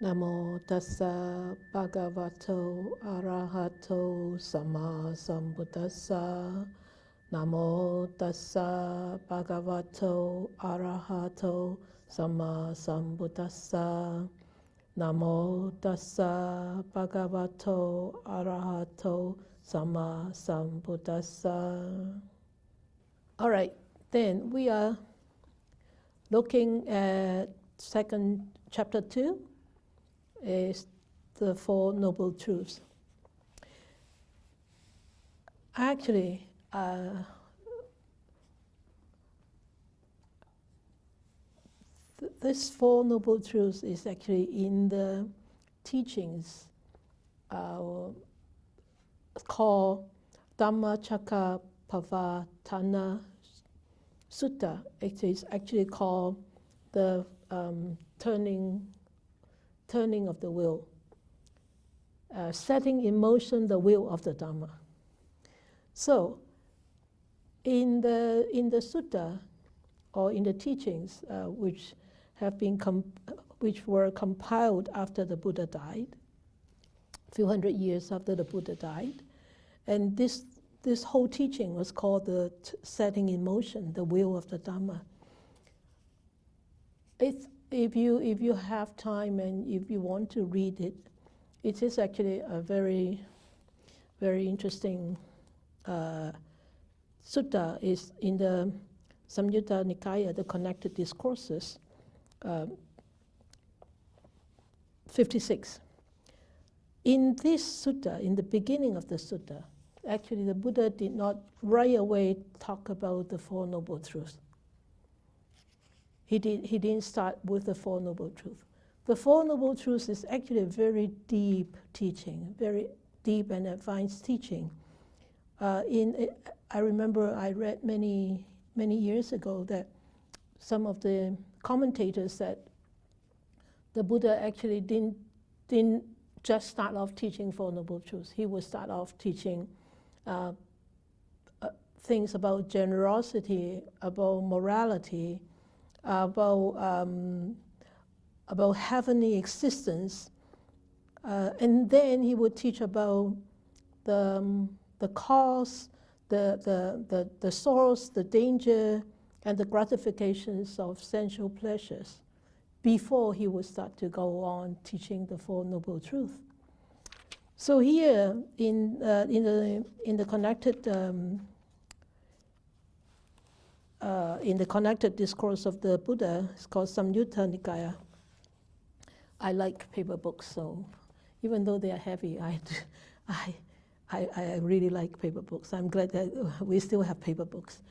Namo tassa bhagavato arahato sama sambuddhassa. Namo tassa bhagavato arahato sama sambuddhassa. Namo tassa bhagavato arahato sama sambuddhassa. All right, then we are looking at chapter 2. Is the Four Noble Truths. Actually, this Four Noble Truths is actually in the teachings called Dhamma Sutta. It is actually called the turning of the will, setting in motion the wheel of the Dhamma. So, in the sutta, or in the teachings, which were compiled after the Buddha died, a few hundred years after the Buddha died, and this whole teaching was called the setting in motion the wheel of the Dhamma. If you have time and if you want to read it, it is actually a very, very interesting sutta. Is in the Samyutta Nikaya, the Connected Discourses, 56. In this sutta, in the beginning of the sutta, actually the Buddha did not right away talk about the Four Noble Truths. He didn't start with the Four Noble Truths. The Four Noble Truths is actually a very deep teaching, very deep and advanced teaching. I remember I read many years ago that some of the commentators said the Buddha actually didn't just start off teaching Four Noble Truths. He would start off teaching things about generosity, about morality, about heavenly existence, and then he would teach about the cause, the source, the danger, and the gratifications of sensual pleasures, before he would start to go on teaching the Four Noble Truths. So here in the connected discourse of the Buddha, it's called Samyutta Nikaya. I like paper books, so even though they are heavy, I really like paper books. I'm glad that we still have paper books.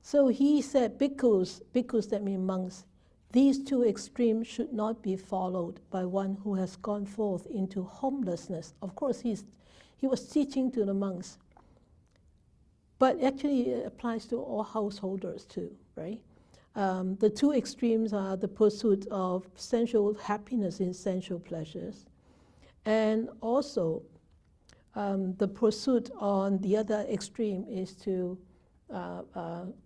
So he said, bhikkhus that mean monks, these two extremes should not be followed by one who has gone forth into homelessness. Of course, he was teaching to the monks. But actually, it applies to all householders too, right? The two extremes are the pursuit of sensual happiness in sensual pleasures, and also the pursuit on the other extreme is to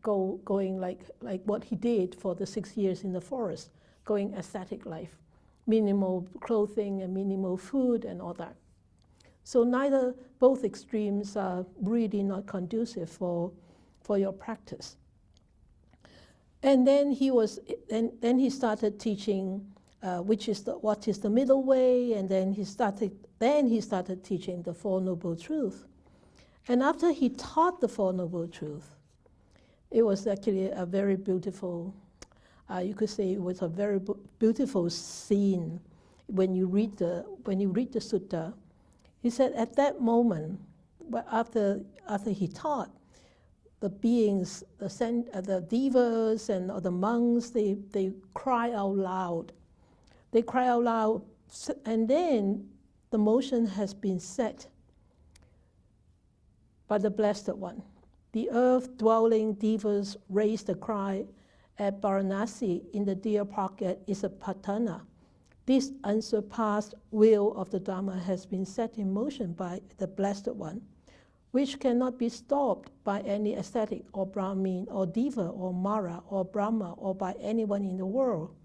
going like what he did for the 6 years in the forest, going ascetic life, minimal clothing and minimal food and all that. So both extremes are really not conducive for your practice. And then he started teaching what is the middle way, and then he started teaching the Four Noble Truths. And after he taught the Four Noble Truths, it was actually a very beautiful, you could say it was a very beautiful scene when you read the sutta. He said at that moment, after he taught, the beings, the devas and the monks, they cry out loud. They cry out loud, and then the motion has been set by the Blessed One. The earth-dwelling devas raised a cry at Varanasi in the deer park at Isapatana. This unsurpassed will of the Dhamma has been set in motion by the Blessed One, which cannot be stopped by any ascetic or Brahmin or Deva or Mara or Brahma or by anyone in the world.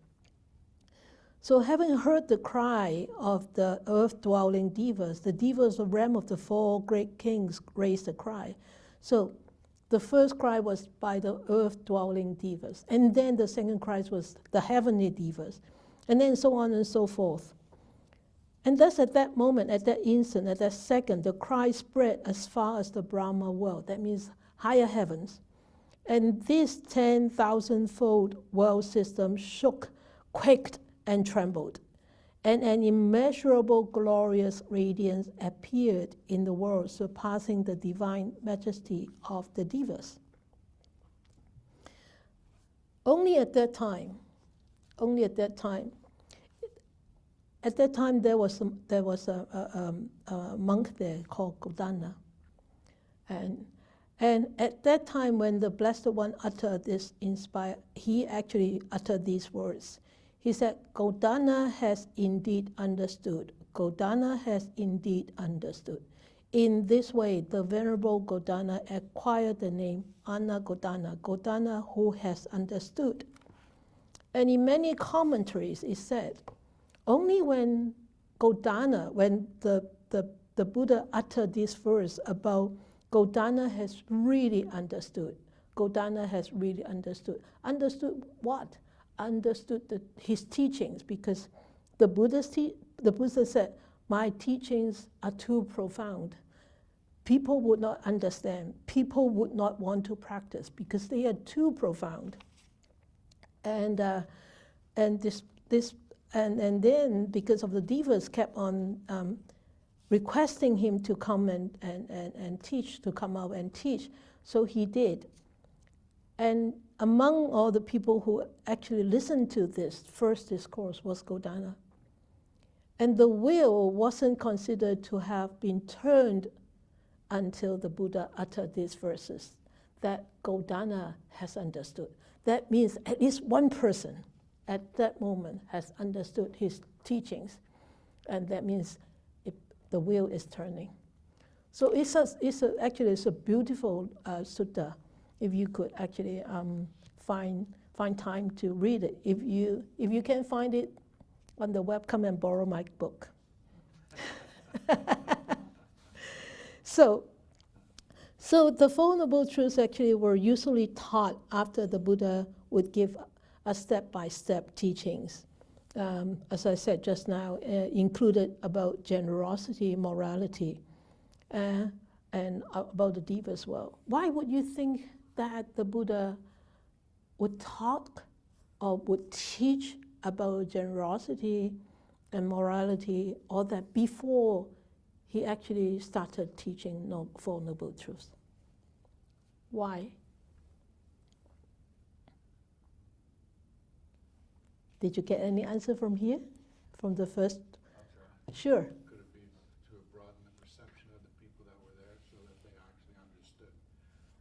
So having heard the cry of the earth-dwelling devas, the devas of realm of the four great kings raised a cry. So the first cry was by the earth-dwelling devas, and then the second cry was the heavenly devas, and then so on and so forth. And thus at that moment, at that instant, at that second, the cry spread as far as the Brahma world. That means higher heavens. And this 10,000-fold world system shook, quaked, and trembled. And an immeasurable glorious radiance appeared in the world, surpassing the divine majesty of the devas. Only at that time, there was a monk there called Godana. And at that time when the Blessed One uttered this he actually uttered these words. He said, Godana has indeed understood. Godana has indeed understood. In this way, the Venerable Godana acquired the name Anna Godana, Godana who has understood. And in many commentaries it said, only when Godana, when the Buddha uttered this verse about Godana has really understood. Godana has really understood. Understood what? Understood his teachings, because the Buddha said, my teachings are too profound. People would not understand. People would not want to practice because they are too profound. And then because of the devas kept on requesting him to come and teach, to come out and teach, so he did. And among all the people who actually listened to this first discourse was Godana. And the wheel wasn't considered to have been turned until the Buddha uttered these verses, that Godana has understood. That means at least one person at that moment has understood his teachings, and that means the wheel is turning. So actually it's a beautiful sutta. If you could actually find time to read it. If you can find it on the web, come and borrow my book. So the Four Noble Truths actually were usually taught after the Buddha would give a step-by-step teachings. As I said just now, included about generosity, morality, and about the devas world. Why would you think that the Buddha would talk or would teach about generosity and morality, all that, before he actually started teaching Four Noble Truths? Why? Did you get any answer from here? From the first? Sure. Could it be to broaden the perception of the people that were there so that they actually understood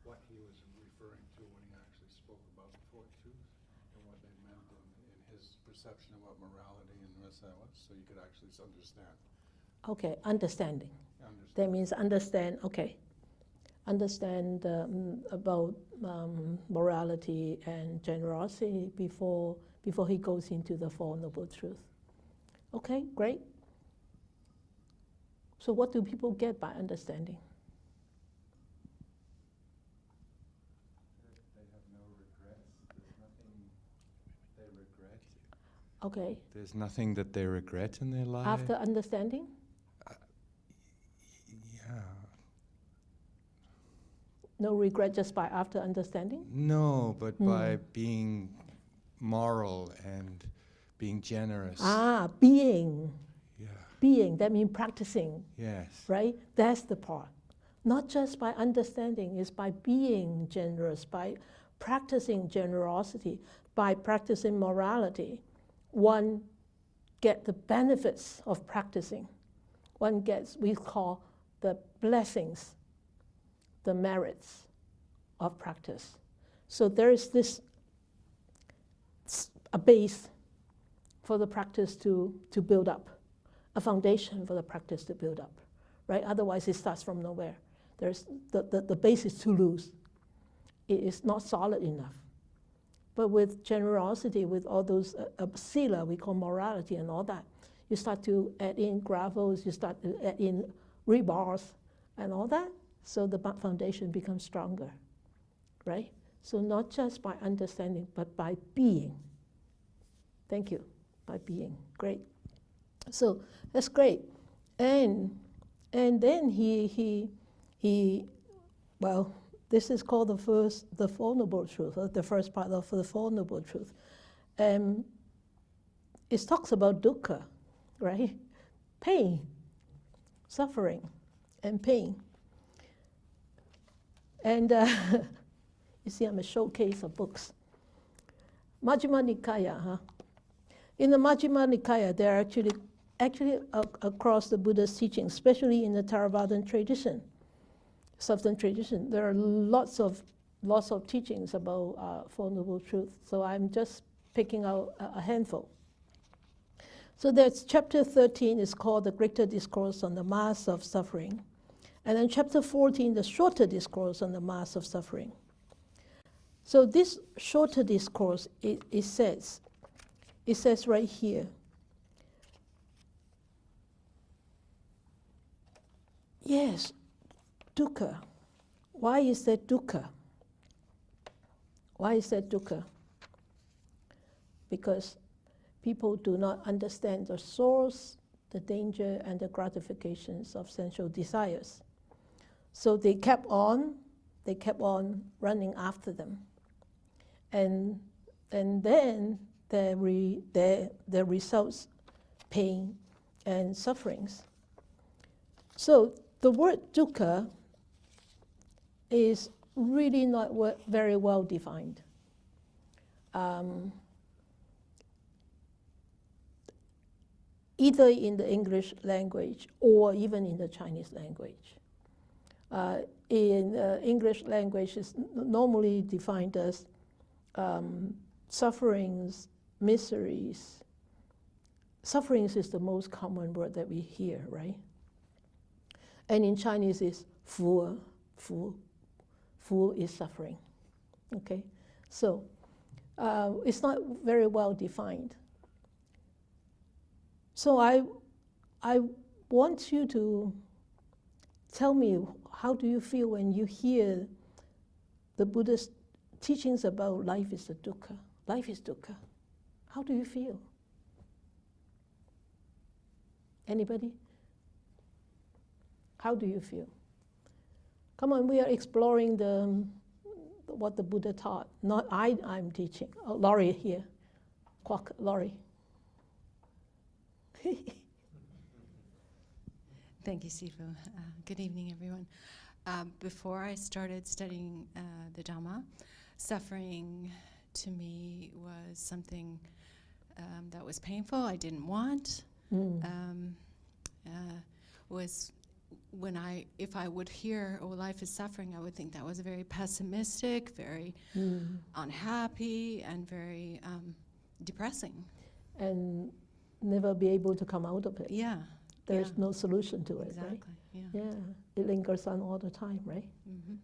what he was referring to when he actually spoke about the Four Truths and what they meant in his perception of what morality and this that was, so you could actually understand? Okay, understanding. That means understand, okay. Understand about morality and generosity before he goes into the Four Noble Truths. Okay, great. So what do people get by understanding? They have no regrets. There's nothing they regret. Okay. There's nothing that they regret in their life. After understanding? Yeah. No regret just by after understanding? No, but by being moral and being generous. Being. Yeah. Being, that means practicing. Yes. Right? That's the part. Not just by understanding, it's by being generous, by practicing generosity, by practicing morality. One gets the benefits of practicing. One gets, we call the blessings, the merits of practice. So there is this a base for the practice to build up, a foundation for the practice to build up, right? Otherwise it starts from nowhere. There's the base is too loose. It is not solid enough. But with generosity, with all those sila, we call morality and all that, you start to add in gravels, you start to add in rebars and all that, so the foundation becomes stronger, right? So not just by understanding, but by being. Thank you, by being. Great. So that's great. And then he well, this is called the Four Noble Truths, the first part of the Four Noble Truths. It talks about dukkha, right? Pain, suffering, and pain. And you see, I'm a showcase of books. Majjhima Nikaya, huh? In the Majjhima Nikaya, there are actually across the Buddha's teaching, especially in the Theravadan tradition, Southern tradition, there are lots of teachings about Four Noble Truths. So I'm just picking out a handful. So there's chapter 13 is called the Greater Discourse on the Mass of Suffering. And then chapter 14, the Shorter Discourse on the Mass of Suffering. So this shorter discourse, it says right here, yes, dukkha. Why is that dukkha? Why is that dukkha? Because people do not understand the source, the danger, and the gratifications of sensual desires. So they kept on running after them. And then there results pain and sufferings. So the word dukkha is really not very well defined. Either in the English language or even in the Chinese language. In English language, it's normally defined as sufferings, miseries. Sufferings is the most common word that we hear, right? And in Chinese is fu. Fu is suffering. Okay, so it's not very well defined. So I want you to tell me, how do you feel when you hear the Buddha's teachings about life is a dukkha? Life is dukkha. How do you feel? Anybody? How do you feel? Come on, we are exploring what the Buddha taught. Not I'm teaching. Oh, Laurie here. Quack, Laurie. Thank you, Sifu. Good evening, everyone. Before I started studying the Dhamma, suffering to me was something that was painful, I didn't want. Was when if I would hear, oh, life is suffering, I would think that was very pessimistic, very unhappy, and very depressing. And never be able to come out of it. Yeah. There's no solution to it, exactly, right? Yeah. It lingers on all the time, right? Mm-hmm.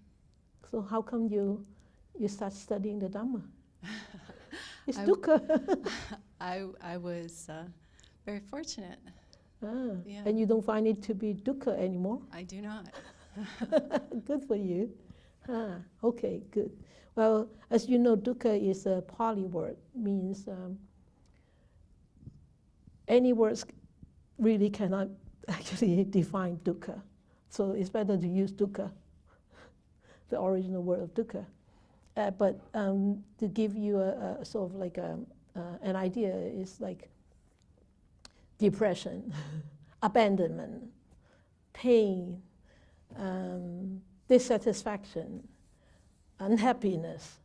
So how come you start studying the Dhamma? It's dukkha. I was very fortunate. Yeah. And you don't find it to be dukkha anymore? I do not. Good for you. Okay, good. Well, as you know, dukkha is a Pali word, means any words really cannot actually define dukkha. So it's better to use dukkha, the original word of dukkha. But to give you a sort of like an idea, is like depression, abandonment, pain, dissatisfaction, unhappiness,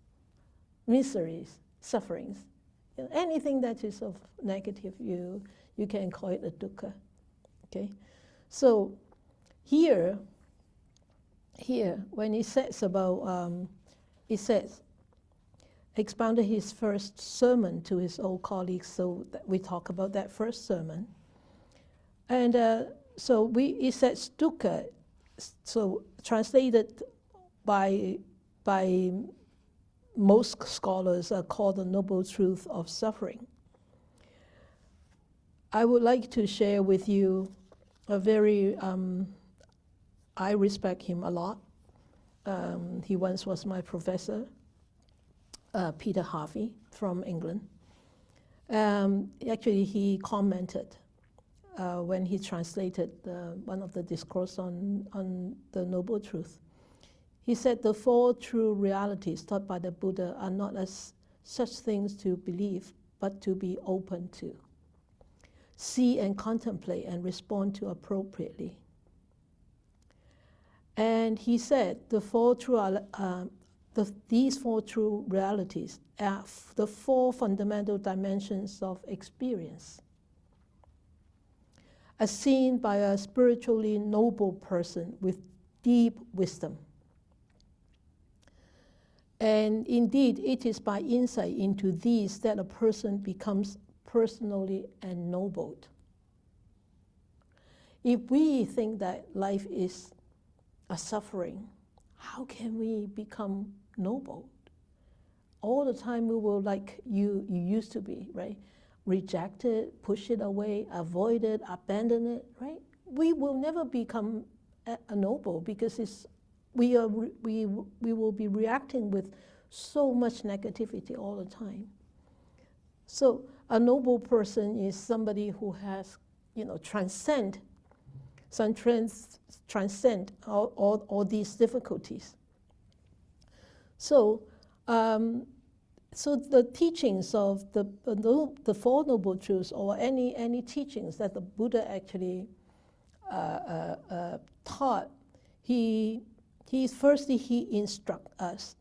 miseries, sufferings. Anything that is of negative, you can call it a dukkha. Okay, so here when he says about, he says, expounded his first sermon to his old colleagues, so that we talk about that first sermon. And so he says dukkha, so translated by most scholars call the noble truth of suffering. I would like to share with you a very, I respect him a lot. He once was my professor, Peter Harvey from England. Actually, he commented when he translated one of the discourse on the Noble Truth. He said the four true realities taught by the Buddha are not as such things to believe, but to be open to, see and contemplate and respond to appropriately. And he said these four true realities are the four fundamental dimensions of experience, as seen by a spiritually noble person with deep wisdom. And indeed, it is by insight into these that a person becomes personally ennobled. If we think that life is a suffering, how can we become noble? All the time we will like you used to be, right? Reject it, push it away, avoid it, abandon it, right? We will never become a noble because we will be reacting with so much negativity all the time. So a noble person is somebody who has, transcend all these difficulties. So the teachings of the Four Noble Truths, or any teachings that the Buddha actually taught, he instruct us.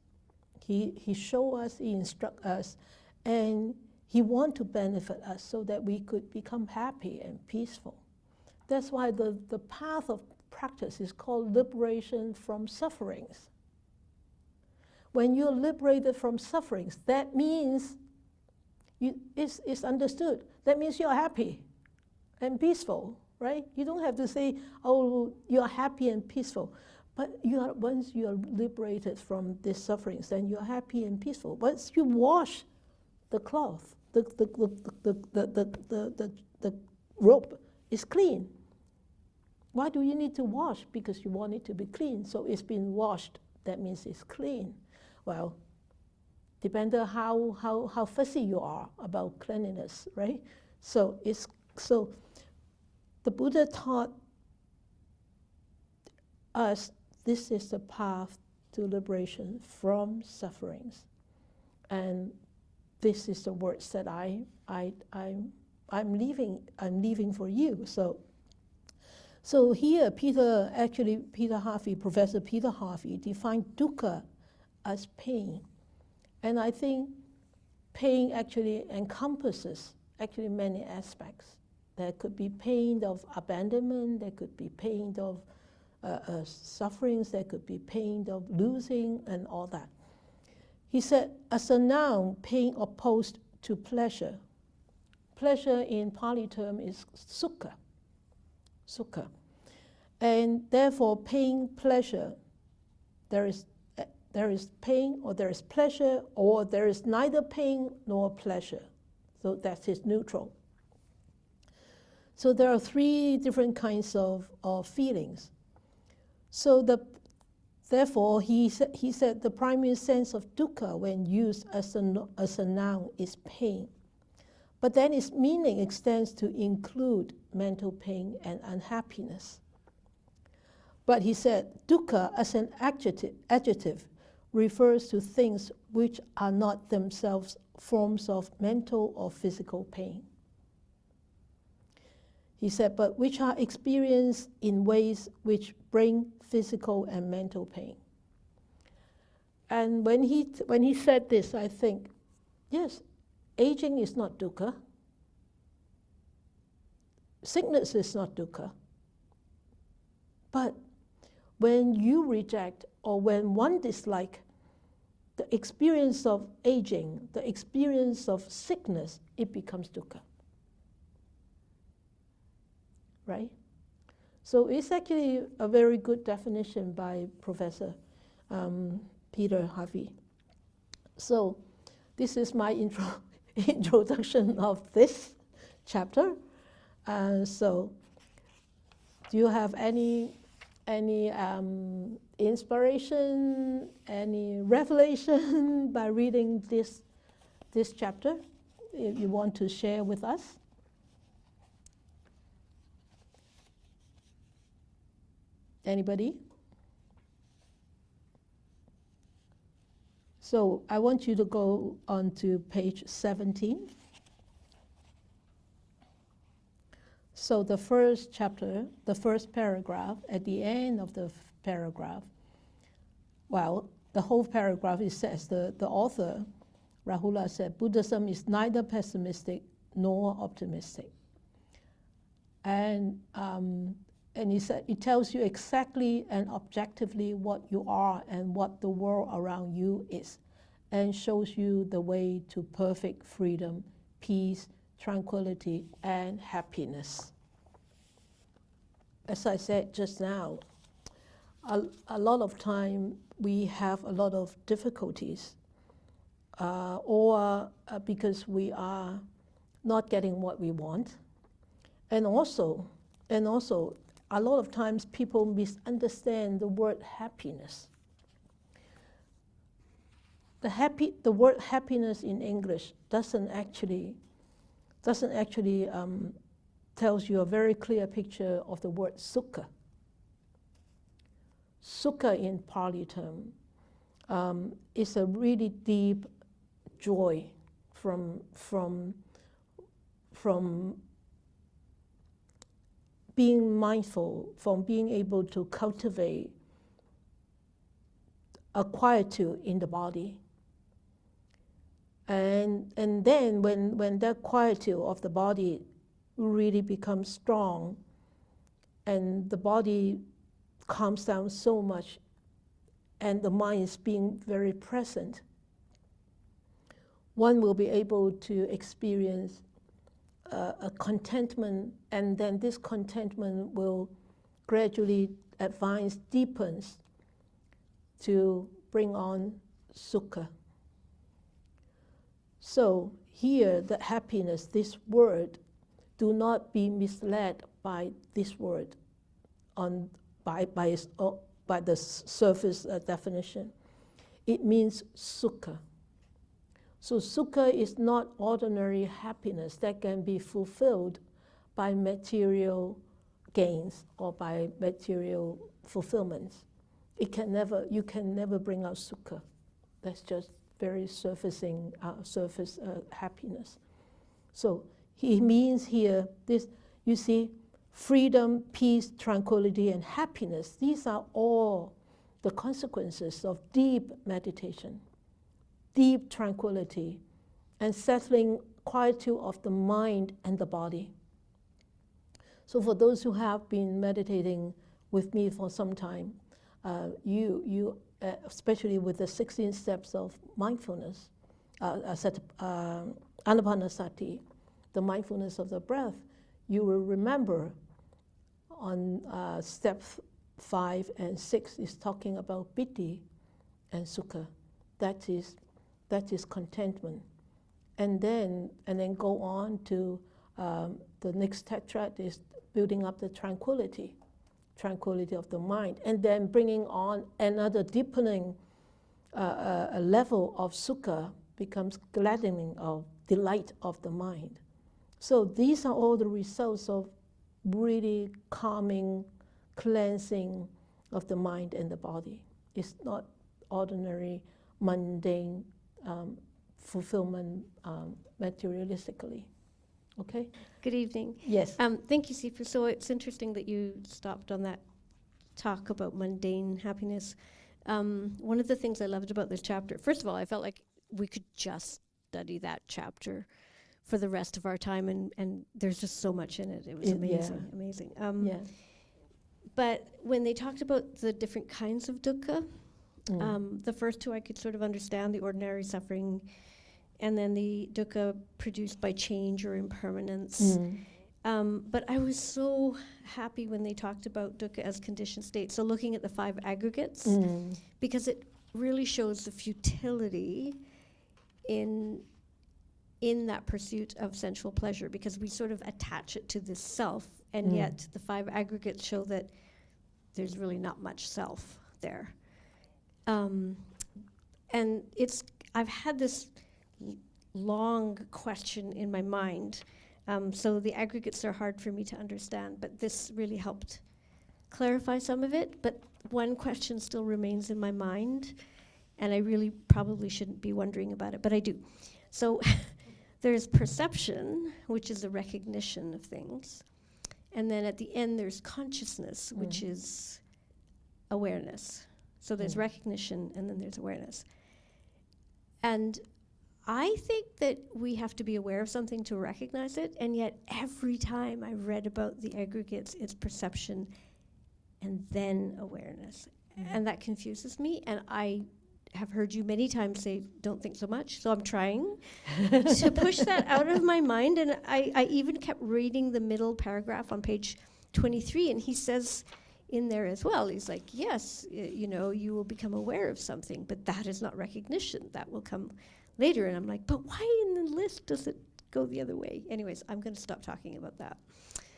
He show us, he instruct us, and he want to benefit us so that we could become happy and peaceful. That's why the path of practice is called liberation from sufferings. When you're liberated from sufferings, that means it's understood. That means you're happy and peaceful, right? You don't have to say, oh, you're happy and peaceful. But once you are liberated from these sufferings, then you're happy and peaceful. Once you wash the cloth, the robe is clean. Why do you need to wash? Because you want it to be clean. So it's been washed. That means it's clean. Well, depending on how fussy you are about cleanliness, right? So the Buddha taught us this is the path to liberation from sufferings, and this is the words that I'm leaving for you. So here, Professor Peter Harvey defined dukkha as pain. And I think pain actually encompasses many aspects. There could be pain of abandonment, there could be pain of sufferings, there could be pain of losing and all that. He said, as a noun, pain opposed to pleasure. Pleasure in Pali term is sukha. And therefore pain, pleasure, there is pain or there is pleasure, or there is neither pain nor pleasure. So that is neutral. So there are three different kinds of feelings. So therefore he said the primary sense of dukkha when used as a noun is pain. But then its meaning extends to include mental pain and unhappiness. But he said dukkha as an adjective refers to things which are not themselves forms of mental or physical pain. He said, but which are experienced in ways which bring physical and mental pain. And when he said this, I think, yes, aging is not dukkha. Sickness is not dukkha. But when you reject or when one dislike the experience of aging, the experience of sickness, it becomes dukkha. Right? So it's actually a very good definition by Professor Peter Harvey. So this is my introduction of this chapter. So do you have any inspiration, any revelation by reading this chapter if you want to share with us? Anybody? So I want you to go on to page 17. So the first chapter, the first paragraph, at the end of the paragraph, well, the whole paragraph, it says, the author, Rahula, said, Buddhism is neither pessimistic nor optimistic. And he said, it tells you exactly and objectively what you are and what the world around you is, and shows you the way to perfect freedom, peace, tranquility, and happiness. As I said just now, a lot of time we have a lot of difficulties, or because we are not getting what we want, and also, a lot of times people misunderstand the word happiness. The word happiness in English doesn't actually tells you a very clear picture of the word sukha. Sukha in Pali term is a really deep joy from being mindful, from being able to cultivate a quietude in the body. And then when that quietude of the body really becomes strong and the body calms down so much and the mind is being very present, one will be able to experience a contentment, and then this contentment will gradually advance, deepens to bring on sukha. So here, the happiness, this word, do not be misled by this word by the surface definition. It means sukha. So sukha is not ordinary happiness that can be fulfilled by material gains or by material fulfillments. You can never bring out sukha. That's just very surface happiness. So he means here this, you see, freedom, peace, tranquility, and happiness. These are all the consequences of deep meditation, deep tranquility, and settling quietude of the mind and the body. So for those who have been meditating with me for some time, you especially with the 16 steps of mindfulness, anapanasati, the mindfulness of the breath, you will remember on step 5 and 6 is talking about piti and sukha. That is contentment. And then go on to the next tetrad is building up the tranquility of the mind, and then bringing on another deepening a level of sukha becomes gladdening of delight of the mind. So these are all the results of really calming, cleansing of the mind and the body. It's not ordinary, mundane fulfillment materialistically. Okay? Good evening. Yes. Thank you, Sifu. So it's interesting that you stopped on that talk about mundane happiness. One of the things I loved about this chapter, first of all, I felt like we could just study that chapter for the rest of our time, and there's just so much in it. It was amazing. But when they talked about the different kinds of dukkha, the first two I could sort of understand, the ordinary suffering, and then the dukkha produced by change or impermanence. But I was so happy when they talked about dukkha as conditioned state. So looking at the 5 aggregates, because it really shows the futility in that pursuit of sensual pleasure, because we sort of attach it to this self, and yet the 5 aggregates show that there's really not much self there. And I've had this long question in my mind, so the aggregates are hard for me to understand, but this really helped clarify some of it. But one question still remains in my mind, and I really probably shouldn't be wondering about it, but I do. So there's perception, which is a recognition of things. And then at the end, there's consciousness, which is awareness. So there's recognition, and then there's awareness. And I think that we have to be aware of something to recognize it, and yet every time I read about the aggregates, it's perception and then awareness. And that confuses me, and I have heard you many times say, don't think so much, so I'm trying to push that out of my mind. And I even kept reading the middle paragraph on page 23, and he says in there as well, he's like, yes, you will become aware of something, but that is not recognition. That will come later. And I'm like, but why in the list does it go the other way? Anyways, I'm going to stop talking about that.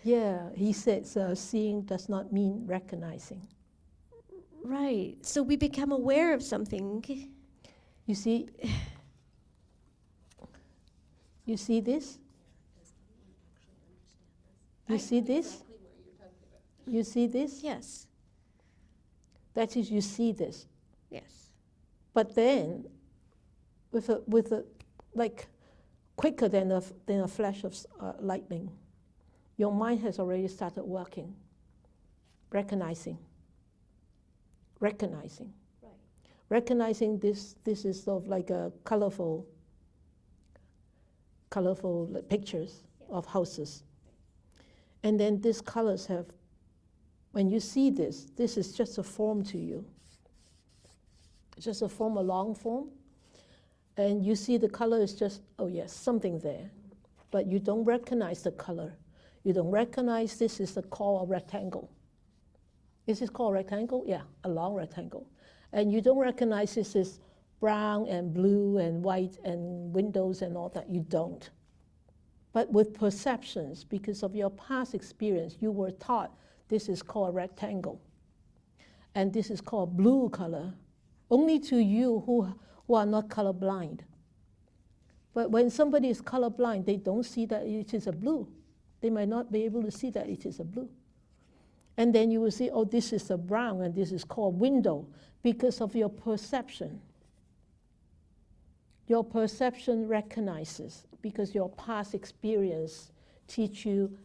Yeah, he says seeing does not mean recognizing. Right. So we become aware of something. You see this? You see this? You see this? Yes. That is, you see this. Yes. But then, with a like quicker than a flash of lightning, your mind has already started working, recognizing. Right. Recognizing this is sort of like a colorful pictures of houses. And then these colors have, when you see this is just a form to you. It's just a form, a long form. And you see the color is just, oh yes, something there. But you don't recognize the color. You don't recognize this is called a rectangle. Is this called a rectangle? Yeah, a long rectangle. And you don't recognize this is brown and blue and white and windows and all that. You don't. But with perceptions, because of your past experience, you were taught this is called a rectangle. And this is called blue color, only to you who are not colorblind. But when somebody is colorblind, they don't see that it is a blue. They might not be able to see that it is a blue. And then you will see, oh, this is a brown, and this is called window, because of your perception. Your perception recognizes, because your past experience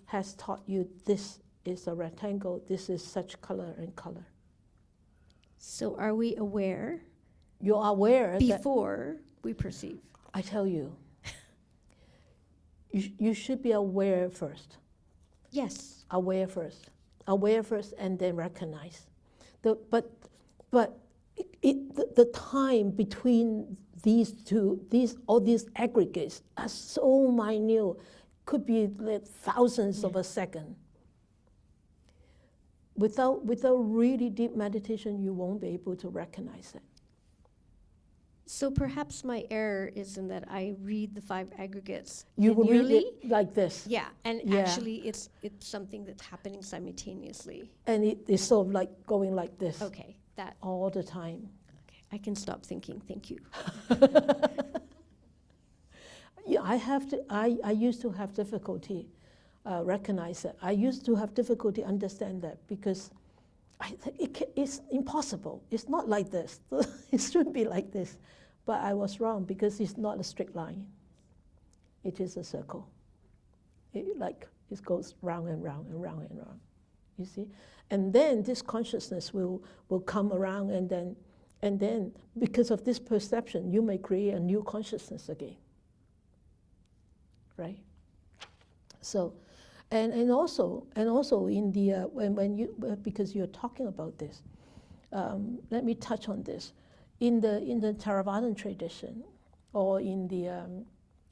has taught you this is a rectangle, this is such color and color. So are we aware? You are aware before we perceive. I tell you, you should be aware first. Yes. Aware first, and then recognize. But the time between all these aggregates are so minute, could be like thousands of a second. Without really deep meditation, you won't be able to recognize it. So perhaps my error is in that I read the 5 aggregates You will read linearly. it like this. Yeah, and actually it's something that's happening simultaneously. And it is sort of like going like this. Okay, that. All the time. Okay, I can stop thinking. Thank you. Yeah, I used to have difficulty recognize it. I used to have difficulty understand that, because it's impossible. It's not like this. It shouldn't be like this. But I was wrong, because it's not a straight line. It is a circle. It goes round and round and round and round. You see? And then this consciousness will come around, and then because of this perception, you may create a new consciousness again. Right? So, and also in the when you because you're talking about this, let me touch on this. In the Theravadan tradition, or in the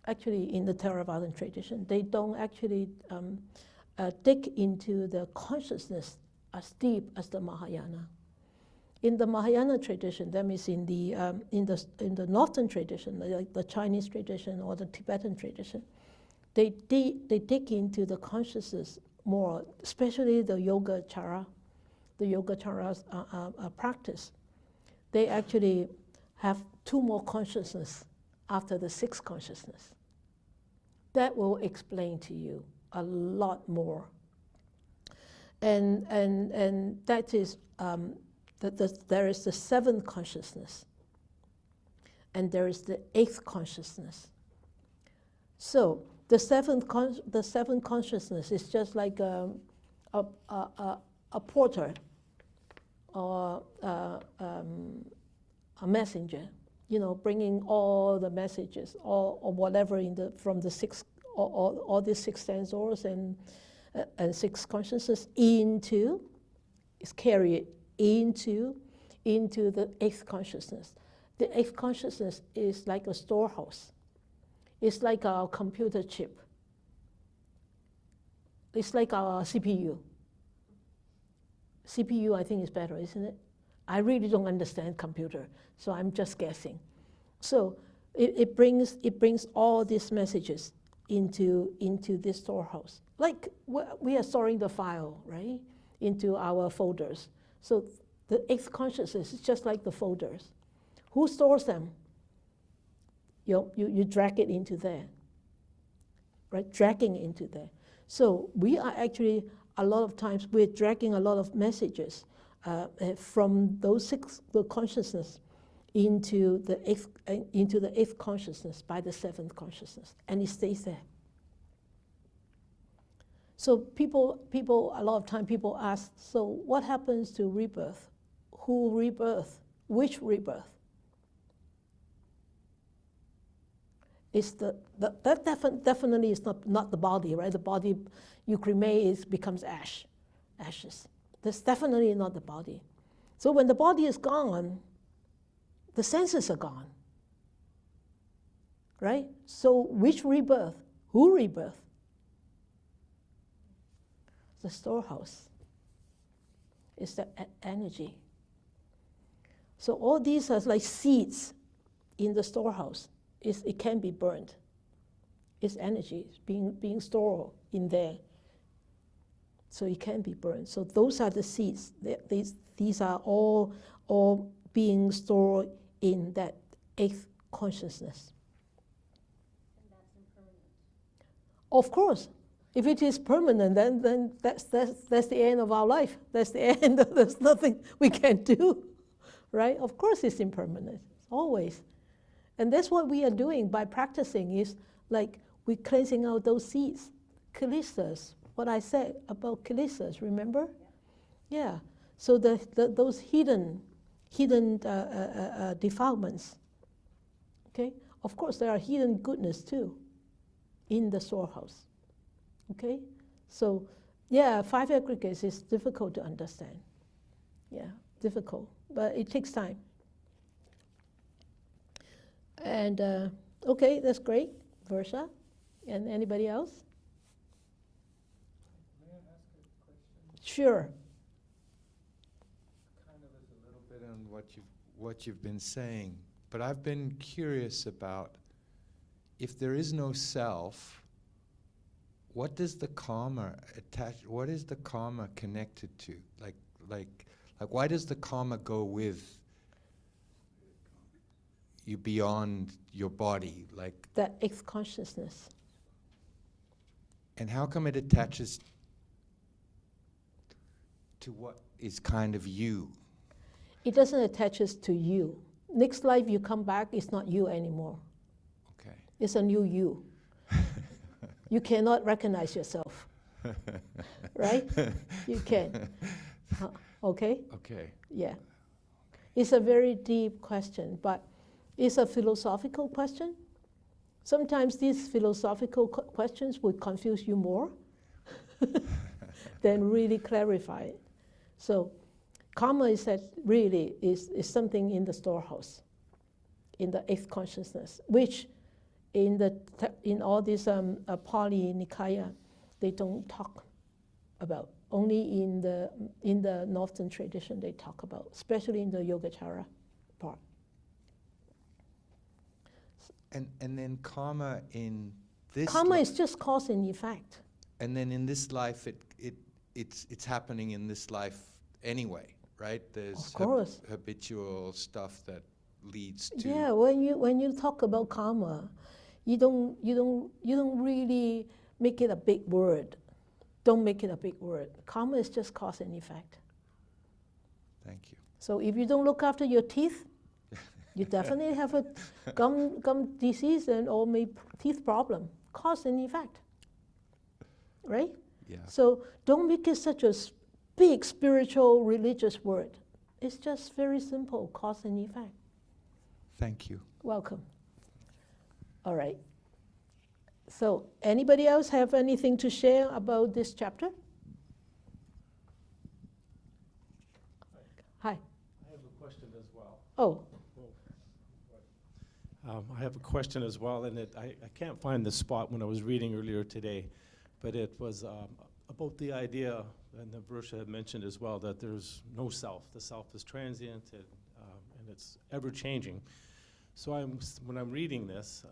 actually in the Theravadan tradition, they don't actually dig into the consciousness as deep as the Mahayana. In the Mahayana tradition, that means in the northern tradition, like the Chinese tradition or the Tibetan tradition, they dig into the consciousness more, especially the Yogacara, practice. They actually have 2 more consciousness after the 6th consciousness. That will explain to you a lot more. And that is there is the 7th consciousness, and there is the 8th consciousness. So the 7th consciousness is just like a porter or a messenger, bringing all the messages or whatever from the 6, all these 6 sensors and 6 consciousness carry it into the 8th consciousness. The 8th consciousness is like a storehouse. It's like our computer chip. It's like our CPU. CPU, I think, is better, isn't it? I really don't understand computer, so I'm just guessing. So it brings all these messages into this storehouse. Like we are storing the file, right, into our folders. So the 8th consciousness is just like the folders. Who stores them? You drag it into there, right? Dragging into there. So we are actually, a lot of times, we're dragging a lot of messages from those 6 the consciousness into the 8th consciousness by the 7th consciousness, and it stays there. So people, a lot of time people ask, so what happens to rebirth? Who rebirth? Which rebirth? It's that definitely is not the body, right? The body, you cremate, becomes ashes. That's definitely not the body. So when the body is gone, the senses are gone, right? So which rebirth? Who rebirth? The storehouse. It's the energy. So all these are like seeds in the storehouse. It can be burned. It's energy being stored in there. So it can be burned. So those are the seeds. These are all being stored in that 8th consciousness. And that's impermanent. Of course. If it is permanent, then that's the end of our life. That's the end. There's nothing we can do, right? Of course it's impermanent, always. And that's what we are doing by practicing, is like we're cleansing out those seeds. Kilesas, what I said about kilesas, remember? Yeah. So those hidden defilements, okay? Of course there are hidden goodness too in the storehouse. Okay, so yeah, 5 aggregates is difficult to understand. Yeah, difficult, but it takes time. And okay, that's great, Versa. And anybody else? May I ask a question? Sure. Kind of is a little bit on what you've been saying, but I've been curious about, if there is no self, what does the karma attach? What is the karma connected to? Like, why does the karma go with you beyond your body? Like That 8th consciousness. And how come it attaches to what is kind of you? It doesn't attach us to you. Next life you come back, it's not you anymore. Okay. It's a new you. You cannot recognize yourself, right? You can. Okay? Okay. Yeah. It's a very deep question, but it's a philosophical question. Sometimes these philosophical questions would confuse you more than really clarify it. So karma is that really is something in the storehouse, in the 8th consciousness, which in all these Pali Nikaya, they don't talk about. Only in the Northern tradition they talk about, especially in the Yogacara part. And then karma in this Karma is just cause and effect. And then in this life, it's happening in this life anyway, right? There's Of course. Habitual stuff that leads to. Yeah, when you talk about karma, you don't really make it a big word. Don't make it a big word. Karma is just cause and effect. Thank you. So if you don't look after your teeth, you definitely have a gum disease or maybe teeth problem. Cause and effect, right? Yeah. So don't make it such a big spiritual religious word. It's just very simple, cause and effect. Thank you. Welcome. All right. So anybody else have anything to share about this chapter? Hi. I have a question as well. Oh. I have a question as well, and I can't find the spot when I was reading earlier today, but it was about the idea, and the Brusha had mentioned as well, that there's no self. The self is transient, and it's ever-changing. So when I'm reading this,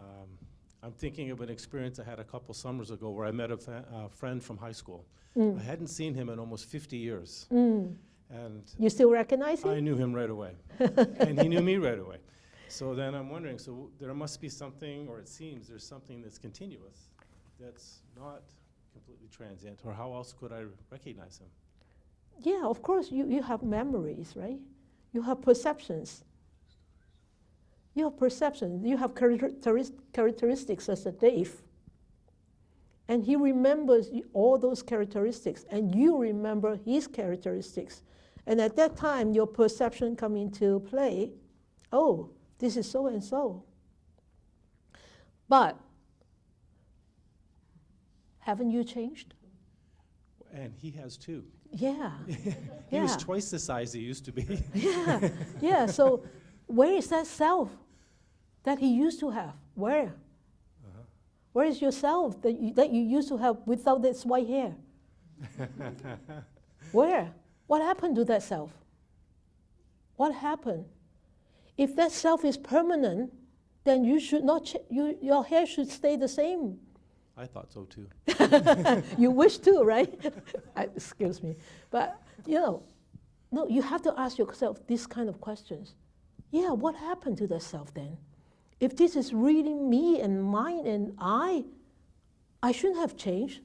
I'm thinking of an experience I had a couple summers ago where I met a friend from high school. I hadn't seen him in almost 50 years. And You still recognize him? I knew him right away, and he knew me right away. So then I'm wondering, so there must be something, or it seems there's something that's continuous, that's not completely transient, or how else could I recognize him? Yeah, of course, you have memories, right? You have perceptions. You have perceptions. You have characteristics as a Dave. And he remembers all those characteristics, and you remember his characteristics. And at that time, your perception come into play. Oh, this is so and so. But haven't you changed? And he has too. Yeah. He was twice the size he used to be. Yeah. So where is that self that he used to have? Where? Where is yourself that you used to have without this white hair? Where? What happened to that self? What happened? If that self is permanent, then you should not. Your hair should stay the same. I thought so too. You wish to, right? Excuse me, but no, you have to ask yourself these kind of questions. Yeah, what happened to that self then? If this is really me and mine and I shouldn't have changed.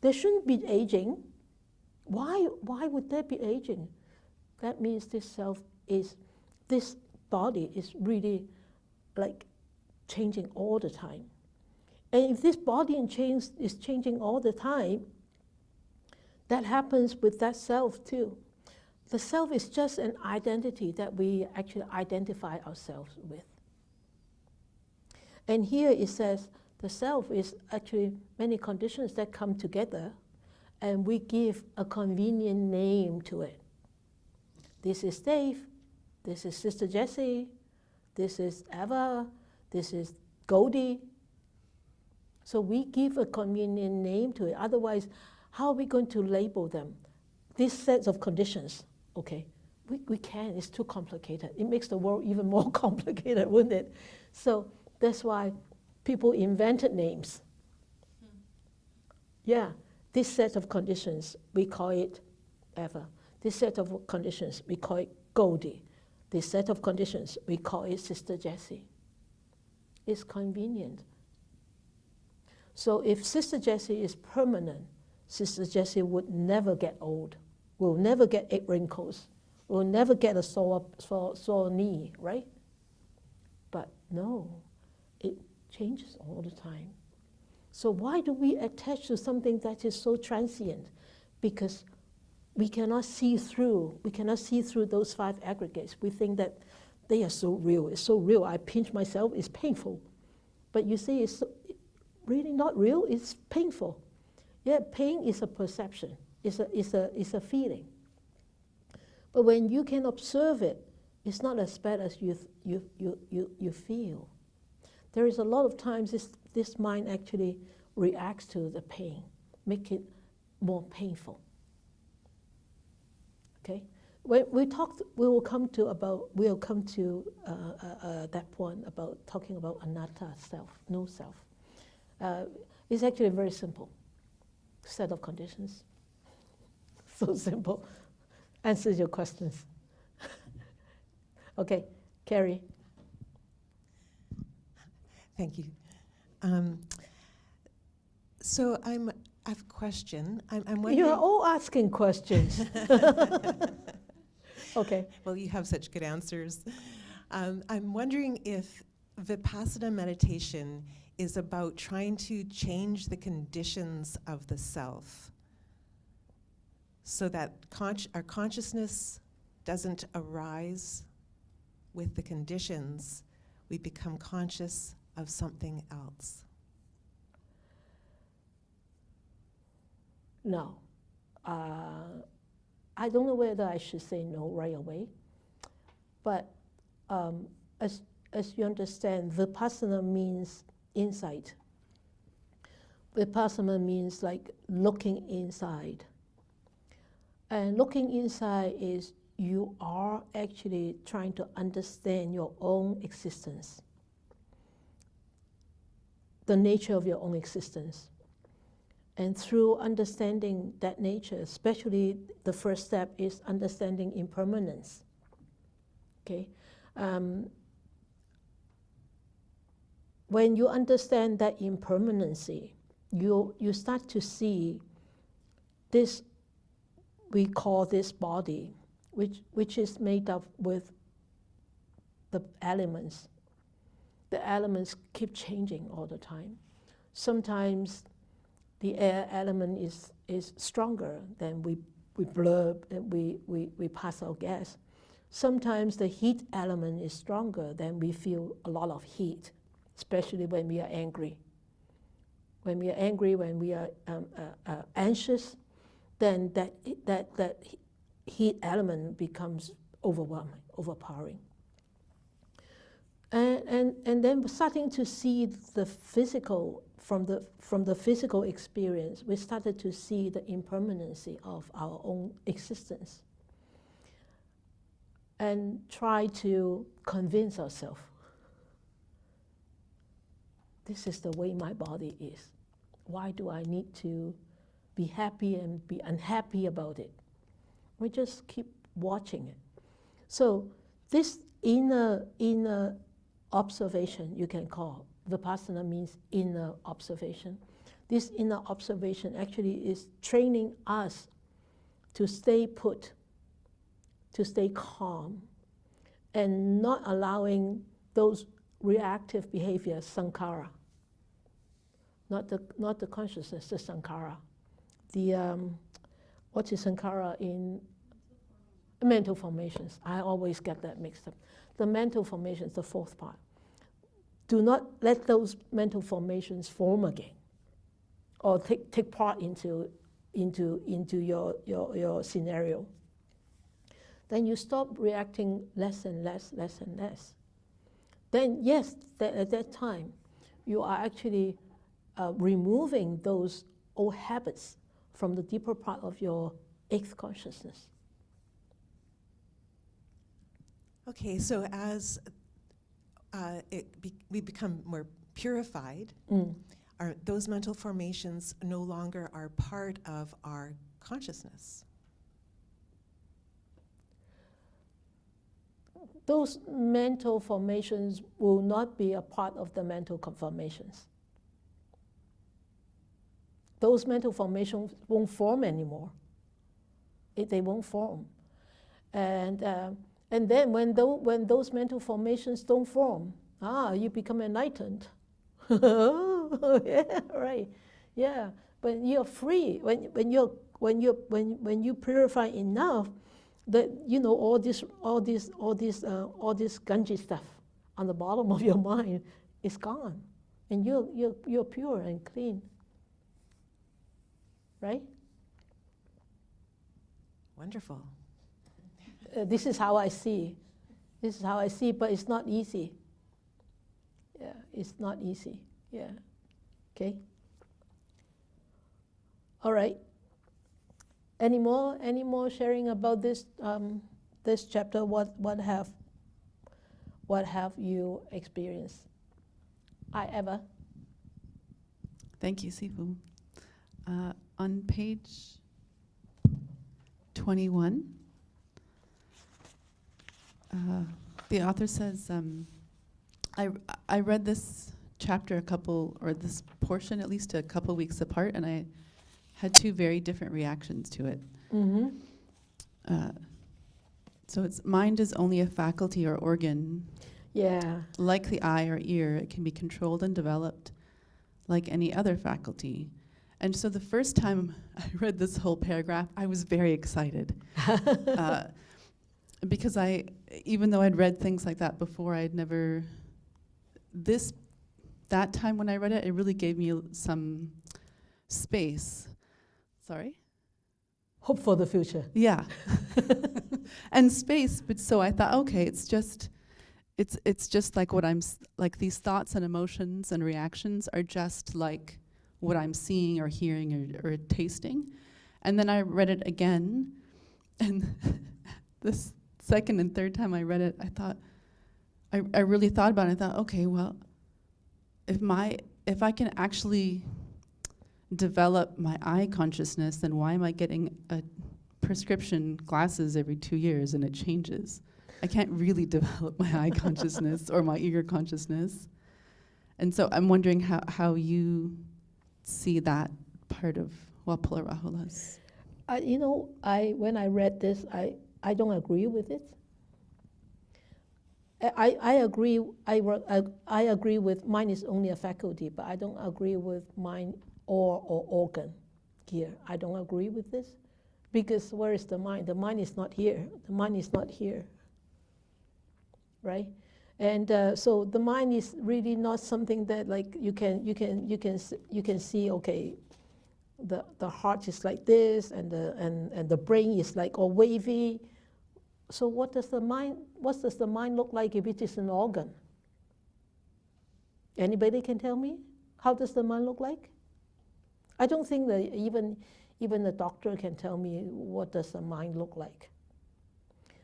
There shouldn't be aging. Why would there be aging? That means this body is really like changing all the time. And if this body is changing all the time, that happens with that self too. The self is just an identity that we actually identify ourselves with. And here it says the self is actually many conditions that come together, and we give a convenient name to it. This is Dave, this is Sister Jessie, this is Eva, this is Goldie. So we give a convenient name to it. Otherwise, how are we going to label them? These sets of conditions, okay? We can't, it's too complicated. It makes the world even more complicated, wouldn't it? So that's why people invented names. Yeah, this set of conditions, we call it Eva. This set of conditions, we call it Goldie. This set of conditions, we call it Sister Jessie. It's convenient. So if Sister Jessie is permanent, Sister Jessie would never get old, will never get 8 wrinkles, will never get a sore knee, right? But no, it changes all the time. So why do we attach to something that is so transient? Because we cannot see through those 5 aggregates. We think that they are so real, it's so real. I pinch myself, it's painful. But you see, it's really not real, it's painful. Yeah, pain is a perception, it's a feeling. But when you can observe it, it's not as bad as you feel. There is a lot of times this mind actually reacts to the pain, make it more painful. Okay, when we talked, we'll come to that point about talking about anatta, self, no self. It's actually a very simple set of conditions. So simple. Answers your questions. Okay, Carrie. Thank you. So I have a question. I'm wondering. You're all asking questions. Okay. Well, you have such good answers. I'm wondering if Vipassana meditation is about trying to change the conditions of the self so that our consciousness doesn't arise with the conditions. We become conscious of something else. No. I don't know whether I should say no right away, but as you understand, Vipassana means insight. Vipassana means like looking inside. And looking inside is you are actually trying to understand your own existence, the nature of your own existence. And through understanding that nature, especially the first step is understanding impermanence. Okay? When you understand that impermanency, you start to see this, we call this body, which is made up with the elements. The elements keep changing all the time. Sometimes the air element is stronger, then we blurb and we pass out gas. Sometimes the heat element is stronger, then we feel a lot of heat, especially when we are angry. When we are angry, when we are anxious, then that heat element becomes overwhelming, overpowering. And then we're starting to see the physical, from the physical experience, we started to see the impermanency of our own existence and try to convince ourselves, this is the way my body is. Why do I need to be happy and be unhappy about it? We just keep watching it. So this inner observation, you can call, Vipassana means inner observation. This inner observation actually is training us to stay put, to stay calm, and not allowing those reactive behaviors, sankhara, not the consciousness, the sankhara. What is sankhara in mental formations? I always get that mixed up. The mental formations, the fourth part. Do not let those mental formations form again, or take part into your scenario. Then you stop reacting less and less. Then yes, at that time, you are actually removing those old habits from the deeper part of your eighth consciousness. Okay, so as we become more purified, those mental formations no longer are part of our consciousness. Those mental formations will not be a part of the mental formations. Those mental formations won't form anymore. They won't form. And then when those mental formations don't form, you become enlightened. Yeah, right. Yeah, but you're free. When you purify enough, that all this Ganji stuff on the bottom of your mind is gone, and you're pure and clean. Right? Wonderful. This is how I see. This is how I see, but it's not easy. Yeah, it's not easy. Yeah. Okay. All right. Any more sharing about this this chapter? What have you experienced? Ever? Thank you, Sifu. On page 21, the author says, I read this chapter this portion at least a couple weeks apart, and I had two very different reactions to it. Mm-hmm. So it's mind is only a faculty or organ. Yeah. Like the eye or ear, it can be controlled and developed like any other faculty. And so the first time I read this whole paragraph, I was very excited. Because even though I'd read things like that before, I'd never, that time when I read it, it really gave me some space. Sorry? Hope for the future. Yeah. And space, but so I thought, okay, it's just like like these thoughts and emotions and reactions are just like what I'm seeing or hearing or tasting. And then I read it again, and this second and third time I read it, I thought, I really thought about it. I thought, okay, well, if I can actually develop my eye consciousness, then why am I getting a prescription glasses every 2 years and it changes? I can't really develop my eye consciousness or my ear consciousness. And so I'm wondering how you see that part of Wapala Rahula's. When I read this, I don't agree with it. I agree with mind is only a faculty, but I don't agree with mind or organ here. I don't agree with this, because where is the mind? The mind is not here. The mind is not here, right? And so the mind is really not something that like you can see. Okay, the heart is like this, and the brain is like all wavy. So what does the mind look like if it is an organ? Anybody can tell me? How does the mind look like? I don't think that even the doctor can tell me what does the mind look like.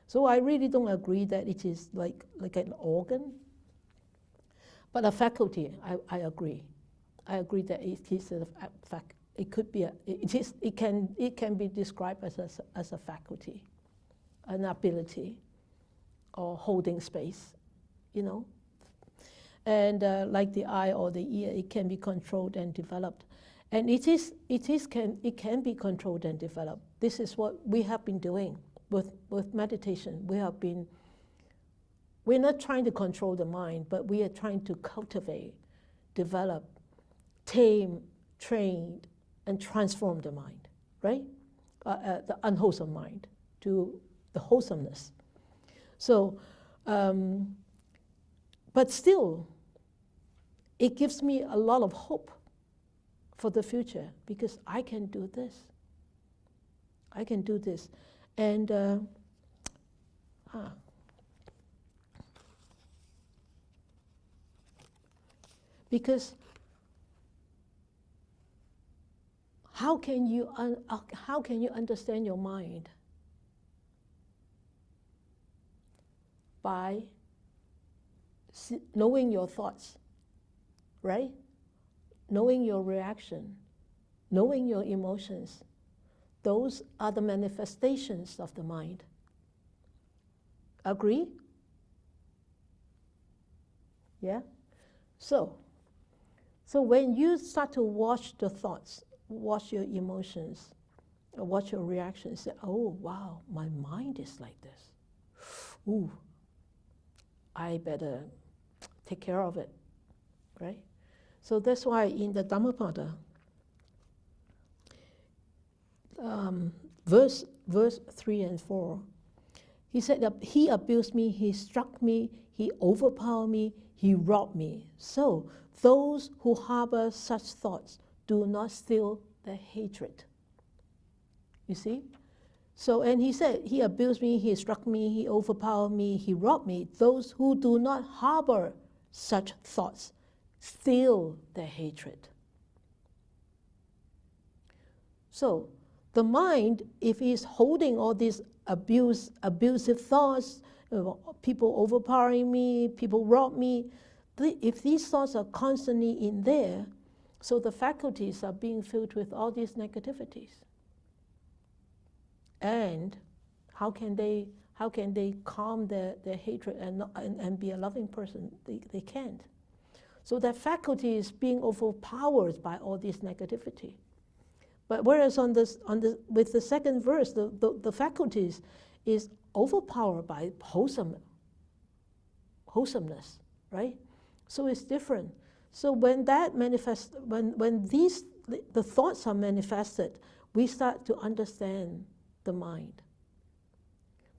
So I really don't agree that it is like an organ. But a faculty, I agree. I agree that it is a fact. It could be it can be described as a faculty, an ability, or holding space, And like the eye or the ear, it can be controlled and developed. And it can be controlled and developed. This is what we have been doing with meditation. We're not trying to control the mind, but we are trying to cultivate, develop, tame, train, and transform the mind, right? The unwholesome mind to the wholesomeness. So, but still, it gives me a lot of hope for the future, because I can do this. I can do this. And because how can you understand your mind? By knowing your thoughts, right? Knowing your reaction, knowing your emotions. Those are the manifestations of the mind. Agree? Yeah? So when you start to watch the thoughts, watch your emotions, watch your reactions, say, oh, wow, my mind is like this. Ooh, I better take care of it, right? So that's why in the Dhammapada, verse 3 and 4, he said that he abused me, he struck me, he overpowered me, he robbed me. So those who harbor such thoughts do not still their hatred. You see? So, and he said, he abused me, he struck me, he overpowered me, he robbed me. Those who do not harbor such thoughts still their hatred. So the mind, if it's holding all these abusive thoughts, people overpowering me, people rob me, if these thoughts are constantly in there, so the faculties are being filled with all these negativities. And how can they calm their hatred and be a loving person? They can't. So that faculty is being overpowered by all this negativity. But whereas with the second verse, the faculties is overpowered by wholesomeness, right? So it's different. So when that manifests, when the thoughts are manifested, we start to understand the mind.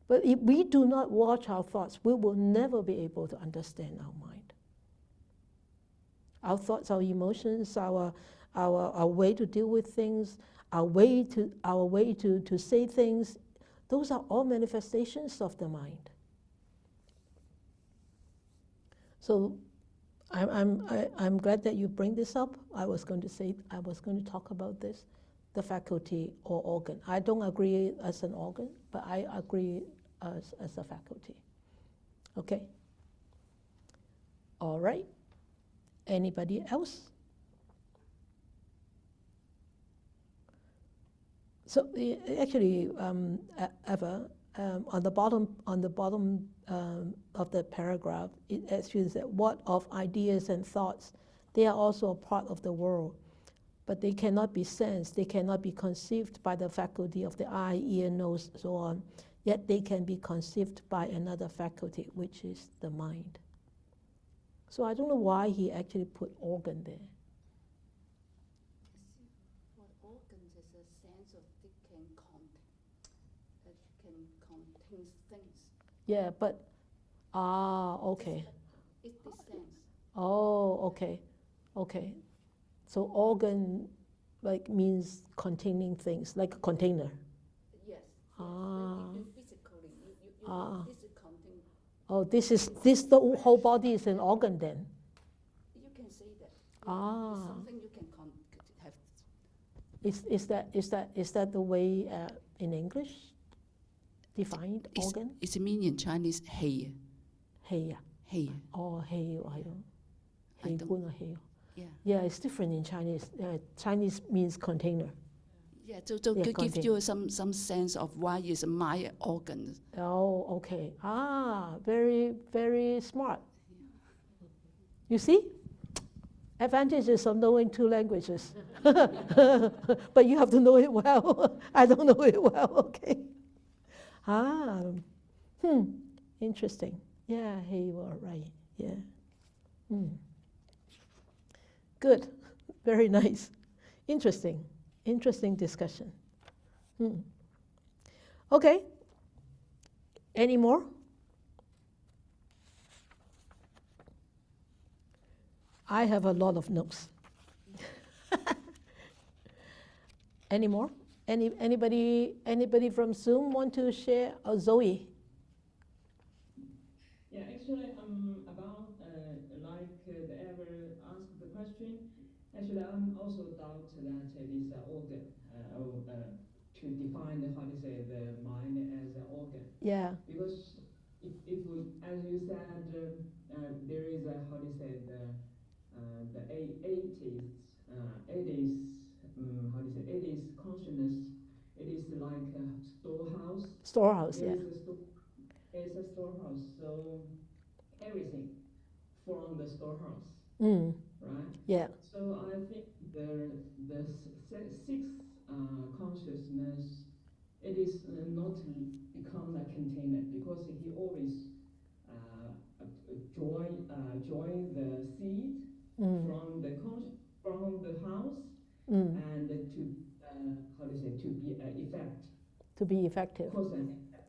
But if we do not watch our thoughts, we will never be able to understand our mind. Our thoughts, our emotions, our way to deal with things, our way to say things, those are all manifestations of the mind. So I'm glad that you bring this up. I was going to talk about this, the faculty or organ. I don't agree as an organ, but I agree as a faculty. Okay? All right. Anybody else? So actually, Eva, on the bottom of the paragraph, it actually says, what of ideas and thoughts, they are also a part of the world, but they cannot be sensed, they cannot be conceived by the faculty of the eye, ear, nose, so on, yet they can be conceived by another faculty, which is the mind. So I don't know why he actually put organ there. What organs is a sense of it can contain things. Yeah, but okay. It's the sense. Oh, okay, okay. So organ like means containing things, like a container. Yes. Ah. You physically, this is contain. Oh, the whole body is an organ then. You can say that. Ah. It's something you can have. Is that the way in English defined organ? It's mean in Chinese, hey. Hey. Hey. Oh, hey, I don't. I Hey, don't- gun or hey. Yeah. Yeah, it's different in Chinese. Chinese means container. Yeah, so Yeah, give contain. you some sense of why is my organ. Oh, okay. Very, very smart. You see? Advantages of knowing two languages. But you have to know it well. I don't know it well, okay. Interesting. Yeah, hey, you are right. Yeah. Good. Very nice. Interesting. Interesting discussion. Okay. Any more? I have a lot of notes. Any more? Anybody from Zoom want to share? Oh, Zoe. Yeah, actually, about the ever asked the question. Actually, I'm also doubt that it is an organ. To define the mind as an organ. Yeah. Because if we, as you said, there is a the 80s consciousness. It is like a storehouse. Storehouse, yeah. It's a storehouse. So everything from the storehouse, right? Yeah. So I think the sixth consciousness, it is not become a container because he always join the seed from the house and to be effect. To be effective.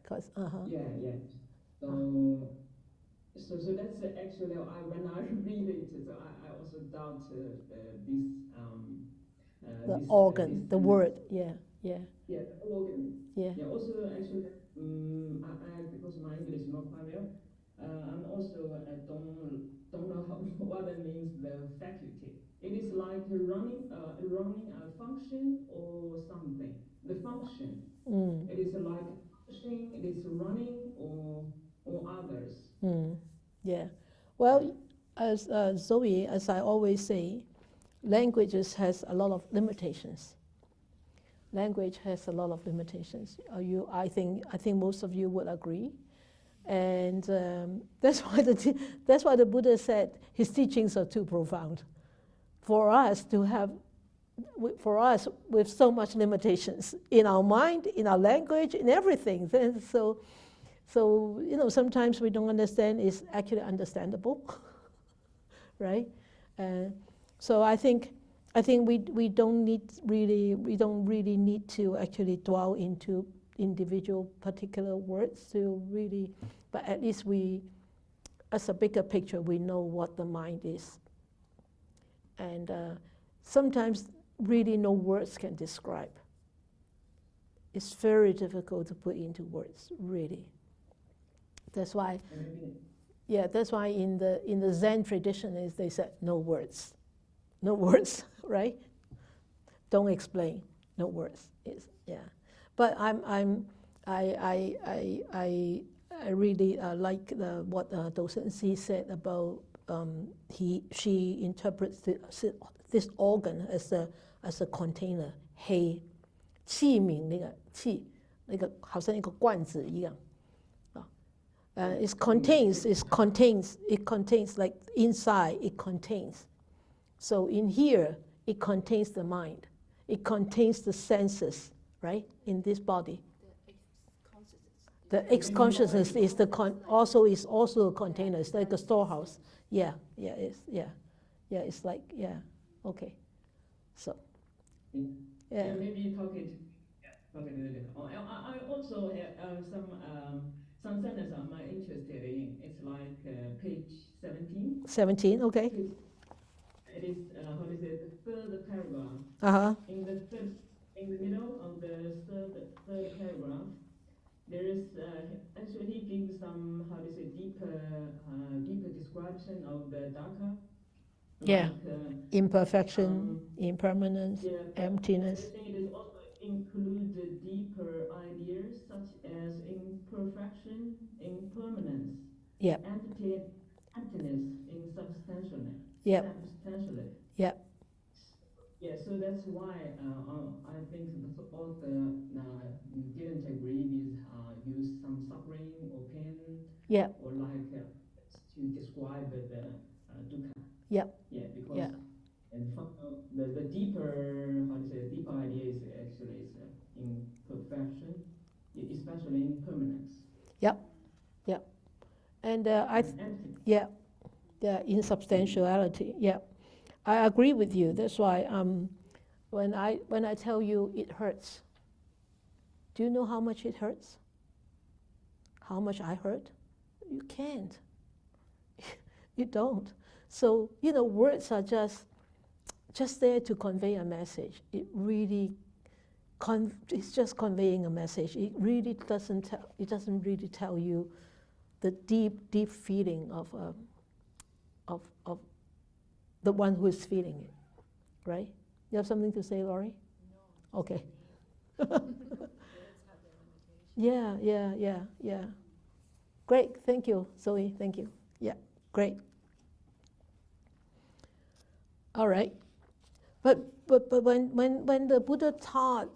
Cause and yeah. So that's actually when I read it, so I also doubt the organ, the word, yeah. Yeah, the organ. Yeah. Yeah. Also, actually, I because my English is not quite well. I'm also don't know what it means. The faculty. It is like running a function or something. The function. function. Mm. It is like pushing, it is running, or others. Yeah. Well, as Zoe, as I always say, languages has a lot of limitations. Language has a lot of limitations. I think most of you would agree, and that's why the Buddha said his teachings are too profound for us with so much limitations in our mind, in our language, in everything. And so sometimes we don't understand is actually understandable, right? So I think we don't really need to actually dwell into individual particular words to really, but at least we, as a bigger picture, we know what the mind is. And sometimes really no words can describe. It's very difficult to put into words, really. That's why in the Zen tradition they said no words, right? Don't explain, no words. But I really like what Docent C said about she interprets this organ as a container, 黑器皿那个好像一个罐子一样。It contains like inside it contains. So in here it contains the mind, it contains the senses, right? In this body. The X-consciousness is also a container. It's like a storehouse. It's like okay. So maybe talk it a little bit. I also have some sentences I'm interested in. It's like page 17. 17, okay. It is the third paragraph. In the middle of the third paragraph, there is actually he gives some deeper description of the dukkha. Yeah. Imperfection, impermanence, emptiness. I think it is also include the deeper ideas such as imperfection, impermanence, emptiness, insubstantially. Yeah. Yeah, so that's why I think the author didn't agree with use some suffering or pain, or like to describe the dukkha. Yeah, because and the deeper deeper idea is actually imperfection, especially impermanence. And insubstantiality. Yeah, I agree with you. That's why when I tell you it hurts, do you know how much it hurts? How much I hurt? You can't. You don't. So words are just there to convey a message. It really it's just conveying a message. It really doesn't really tell you the deep feeling of the one who is feeling it, right? You have something to say, Laurie? No. Okay. Yeah. Great, thank you, Zoe. Thank you. Yeah, great. All right, but when the Buddha taught,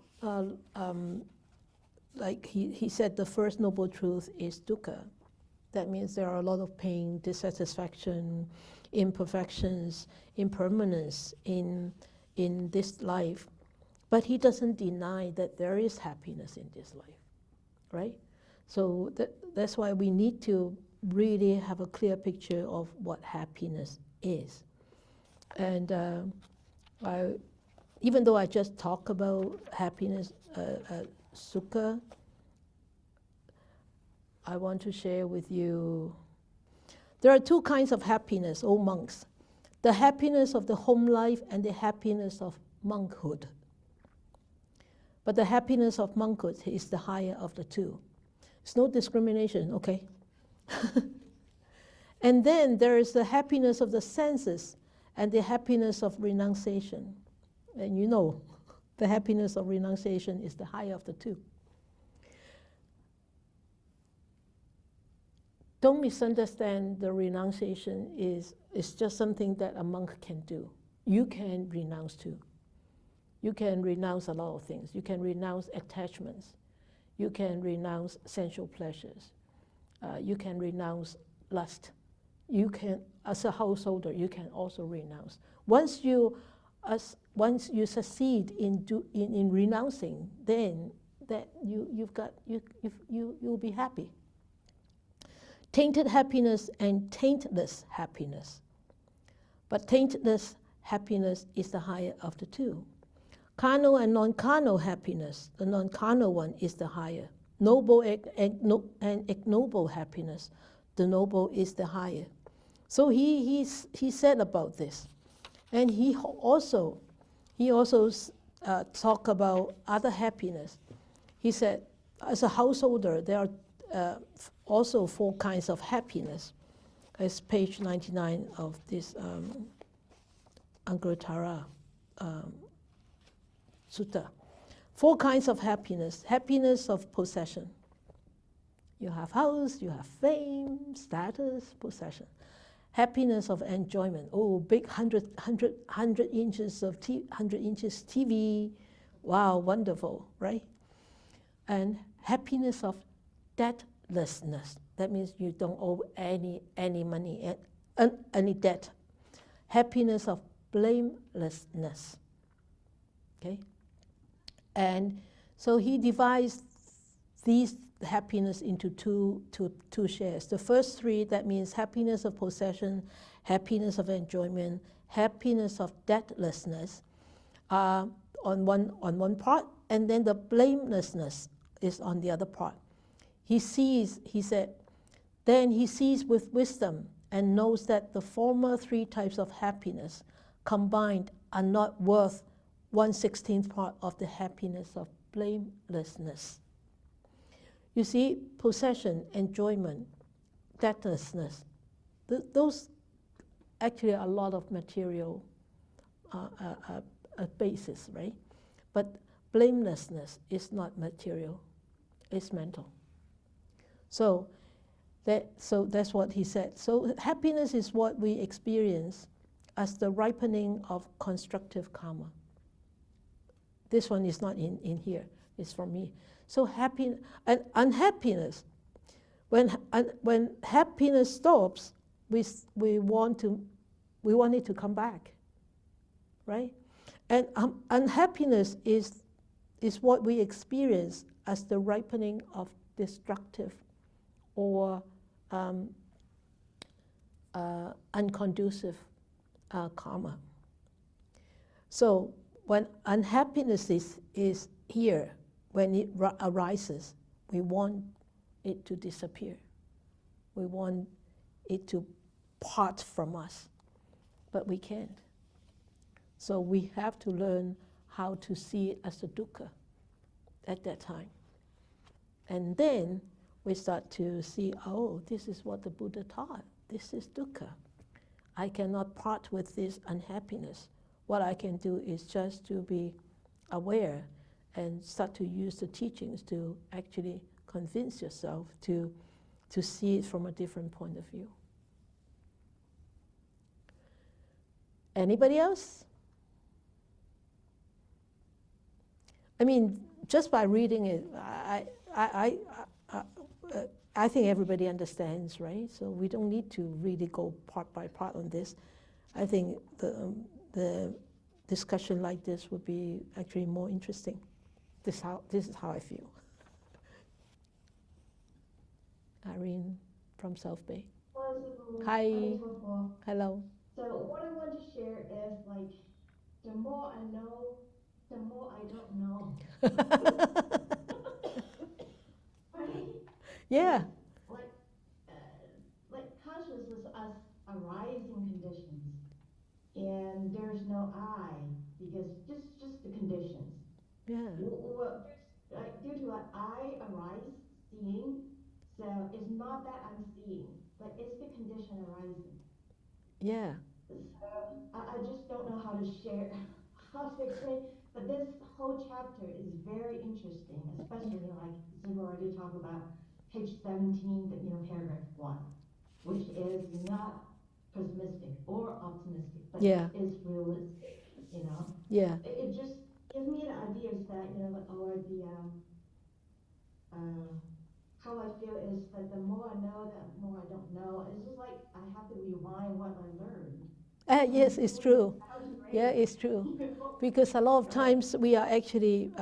like he said, the first noble truth is dukkha. That means there are a lot of pain, dissatisfaction, imperfections, impermanence in this life. But he doesn't deny that there is happiness in this life, right? So that's why we need to really have a clear picture of what happiness is. And even though I just talk about happiness, sukha, I want to share with you. There are two kinds of happiness, O monks. The happiness of the home life and the happiness of monkhood. But the happiness of monkhood is the higher of the two. It's no discrimination, okay? And then there is the happiness of the senses and the happiness of renunciation. And The happiness of renunciation is the higher of the two. Don't misunderstand the renunciation is just something that a monk can do. You can renounce too. You can renounce a lot of things. You can renounce attachments. You can renounce sensual pleasures. You can renounce lust. You can, as a householder, you can also renounce. Once you succeed in renouncing, then that you'll be happy. Tainted happiness and taintless happiness. But taintless happiness is the higher of the two. Carnal and non-carnal happiness, the non-carnal one is the higher. Noble and ignoble happiness, the noble is the higher. So he said about this. And he also talked about other happiness. He said, as a householder, there are also 4 kinds of happiness. As page 99 of this Anguttara Sutta. 4 kinds of happiness. Happiness of possession. You have house, you have fame, status, possession. Happiness of enjoyment. Oh, big 100 inches of 100 inches TV. Wow, wonderful, right? And happiness of debtlessness. That means you don't owe any money, any debt. Happiness of blamelessness. Okay? And so he divides these happiness into two shares. The first 3, that means happiness of possession, happiness of enjoyment, happiness of debtlessness on one part, and then the blamelessness is on the other part. He said, then he sees with wisdom and knows that the former 3 types of happiness combined are not worth 1/16th part of the happiness of blamelessness. You see, possession, enjoyment, debtlessness, those actually are a lot of material basis, right? But blamelessness is not material, it's mental. So that's what he said. So happiness is what we experience as the ripening of constructive karma. This one is not in here, it's from me. So happy and unhappiness, when happiness stops, we want it to come back, right? And unhappiness is what we experience as the ripening of destructive or unconducive karma. So when unhappiness is here, when it arises, we want it to disappear. We want it to part from us, but we can't. So we have to learn how to see it as a dukkha at that time. And then we start to see, oh, this is what the Buddha taught. This is dukkha. I cannot part with this unhappiness. What I can do is just to be aware and start to use the teachings to actually convince yourself to see it from a different point of view. Anybody else? I mean, just by reading it, I think everybody understands, right? So we don't need to really go part by part on this. I think the discussion like this would be actually more interesting. This is how I feel. Irene from South Bay. Hi. Hello. So what I want to share is like the more I know, the more I don't know. Right? Yeah. Like consciousness as arising conditions, and there's no I because just the conditions. Yeah. Well, due to an I arise seeing, so it's not that I'm seeing, but it's the condition arising. Yeah. So I just don't know how to share, how to explain, but this whole chapter is very interesting, especially like Ziva already talked about page 17, paragraph 1, which is not pessimistic or optimistic, but Yeah. is realistic, Yeah. It just gives me the ideas that, how I feel is that the more I know, the more I don't know. It's just like I have to rewind what I learned. Yes, it's true. Sounds great. Yeah, it's true. Because a lot of times we are actually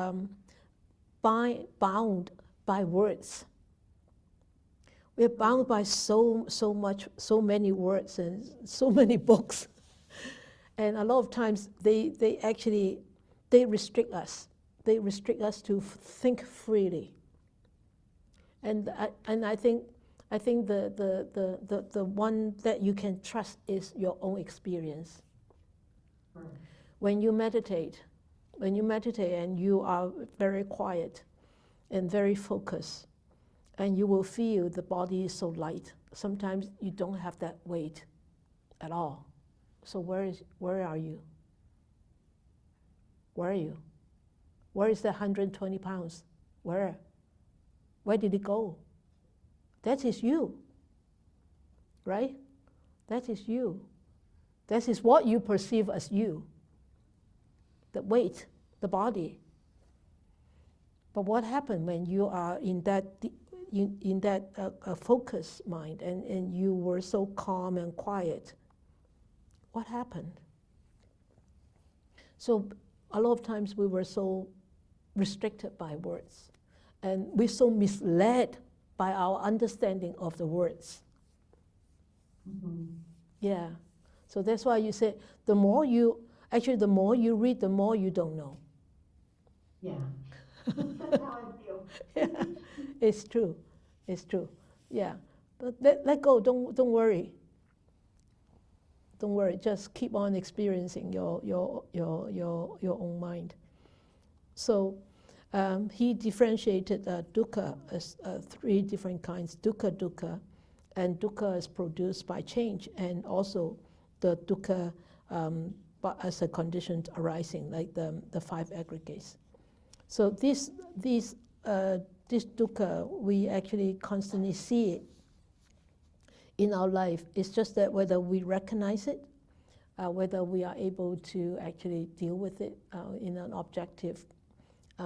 bound by words. We're bound by so many words and so many books. And a lot of times they restrict us. They restrict us to think freely. And I think the one that you can trust is your own experience. Right. When you meditate and you are very quiet and very focused, and you will feel the body is so light. Sometimes you don't have that weight at all. So where are you? Where are you? Where is the 120 pounds? Where did it go? That is you, right? That is you. That is what you perceive as you. The weight, the body. But what happened when you are in that focused mind and you were so calm and quiet? What happened? So a lot of times we were so restricted by words, and we're so misled by our understanding of the words. Mm-hmm. Yeah. So that's why you say the more you read, the more you don't know. Yeah. That's how I feel. Yeah. It's true. It's true. Yeah. But let go. Don't worry. Don't worry. Just keep on experiencing your own mind. So he differentiated dukkha as 3 different kinds. Dukkha, and dukkha is produced by change, and also the dukkha as a condition arising, like the 5 aggregates. So this dukkha, we actually constantly see it in our life. It's just that whether we recognize it, whether we are able to actually deal with it in an objective,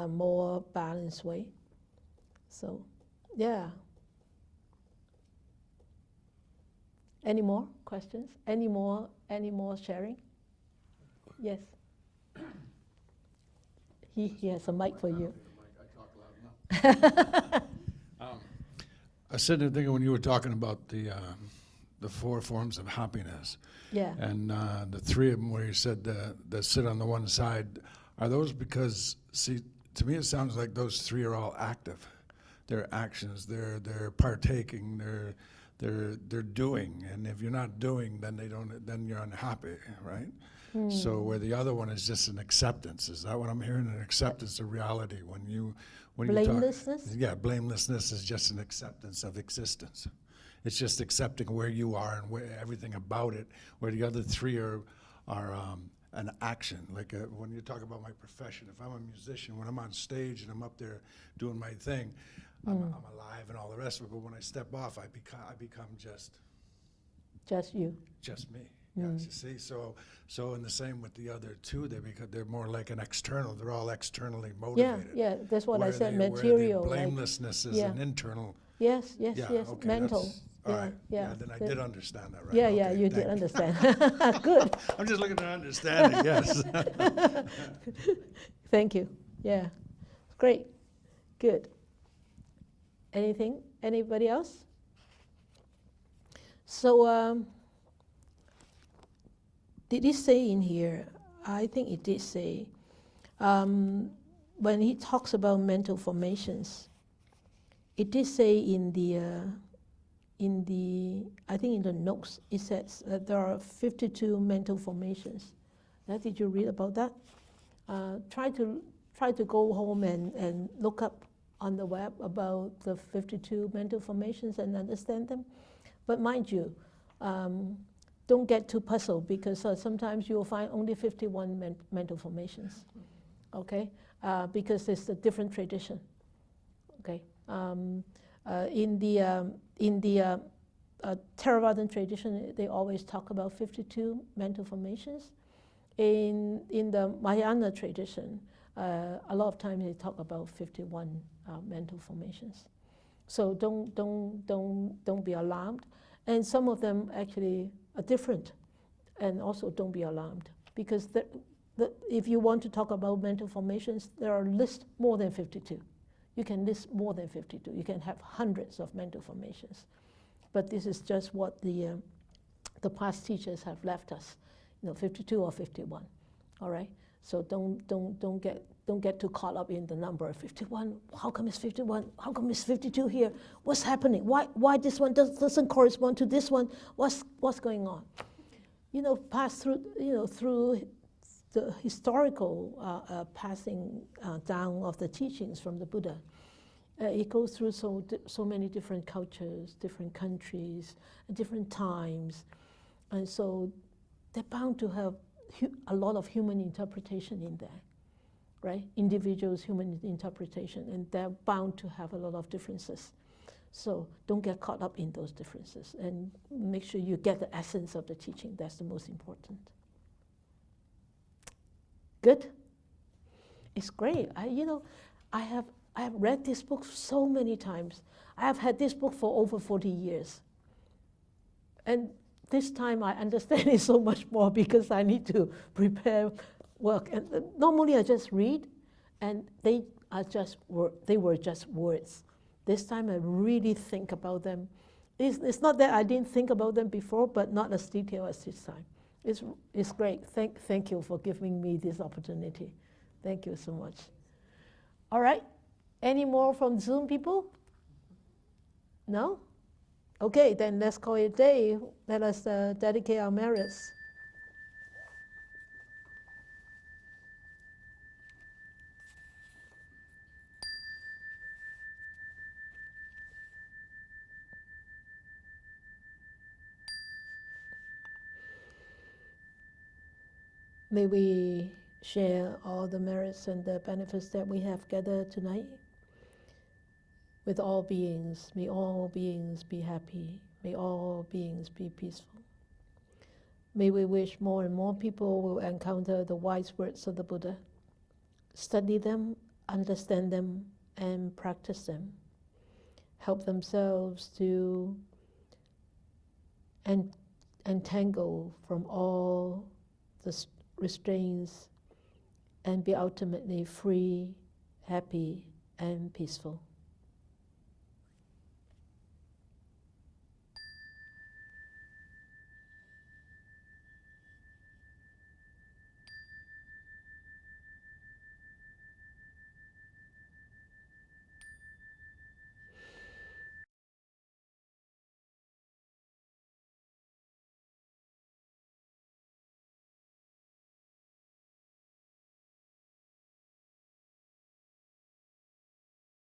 more balanced way. So, yeah. Any more questions? Any more sharing? Yes. He has a mic for you. I talk loud enough. I was sitting there thinking when you were talking about the 4 forms of happiness, Yeah. and the 3 of them where you said that sit on the one side, are those because, see, to me it sounds like those 3 are all active. They're actions, they're partaking, they're doing, and if you're not doing, then you're unhappy, right? So where the other one is just an acceptance, is that what I'm hearing? An acceptance of reality. When you Blamelessness? Yeah, blamelessness is just an acceptance of existence. It's just accepting where you are and everything about it, where the other 3 are an action. Like when you talk about my profession, if I'm a musician, when I'm on stage and I'm up there doing my thing, I'm alive and all the rest of it, but when I step off, I become just you. Just me. Yes, you see, so in the same with the other 2, they're more like an external. They're all externally motivated. Yeah, that's what I said. Where Material. the blamelessness is an internal. Yes. Okay, Mental. All right. Yeah. Then I did understand that, right? Yeah, Okay, you did understand. Good. I'm just looking at understanding. Yes. Thank you. Yeah, great. Good. Anything? Anybody else? So. Did it say in here? I think it did say, when he talks about mental formations, it did say in the I think in the notes, it says that there are 52 mental formations. Did you read about that? Try to go home and look up on the web about the 52 mental formations and understand them. But mind you, don't get too puzzled, because sometimes you'll find only 51 mental formations. Okay? because it's a different tradition. Okay, in the Theravadan tradition, they always talk about 52 mental formations. In the Mahayana tradition, a lot of times they talk about 51 mental formations. So don't be alarmed. And some of them actually are different. And also don't be alarmed, because if you want to talk about mental formations, there are lists more than 52. You can list more than 52. You can have hundreds of mental formations. But this is just what the past teachers have left us, 52 or 51. All right. So don't get too caught up in the number of 51. How come it's 51? How come it's 52 here? What's happening? Why this one doesn't correspond to this one? What's going on? Pass through through the historical passing down of the teachings from the Buddha. It goes through so many different cultures, different countries, different times, and so they're bound to have a lot of human interpretation in there, right? Individuals' human interpretation, and they're bound to have a lot of differences. So don't get caught up in those differences, and make sure you get the essence of the teaching. That's the most important. Good? It's great. I have read this book so many times. I have had this book for over 40 years. And this time I understand it so much more because I need to prepare work. And normally I just read, and they were just words. This time I really think about them. It's not that I didn't think about them before, but not as detailed as this time. It's great. Thank you for giving me this opportunity. Thank you so much. All right. Any more from Zoom people? No? Okay, then let's call it a day. Let us dedicate our merits. May we share all the merits and the benefits that we have gathered tonight with all beings. May all beings be happy. May all beings be peaceful. May we wish more and more people will encounter the wise words of the Buddha, study them, understand them, and practice them. Help themselves to entangle from all the restraints and be ultimately free, happy, and peaceful.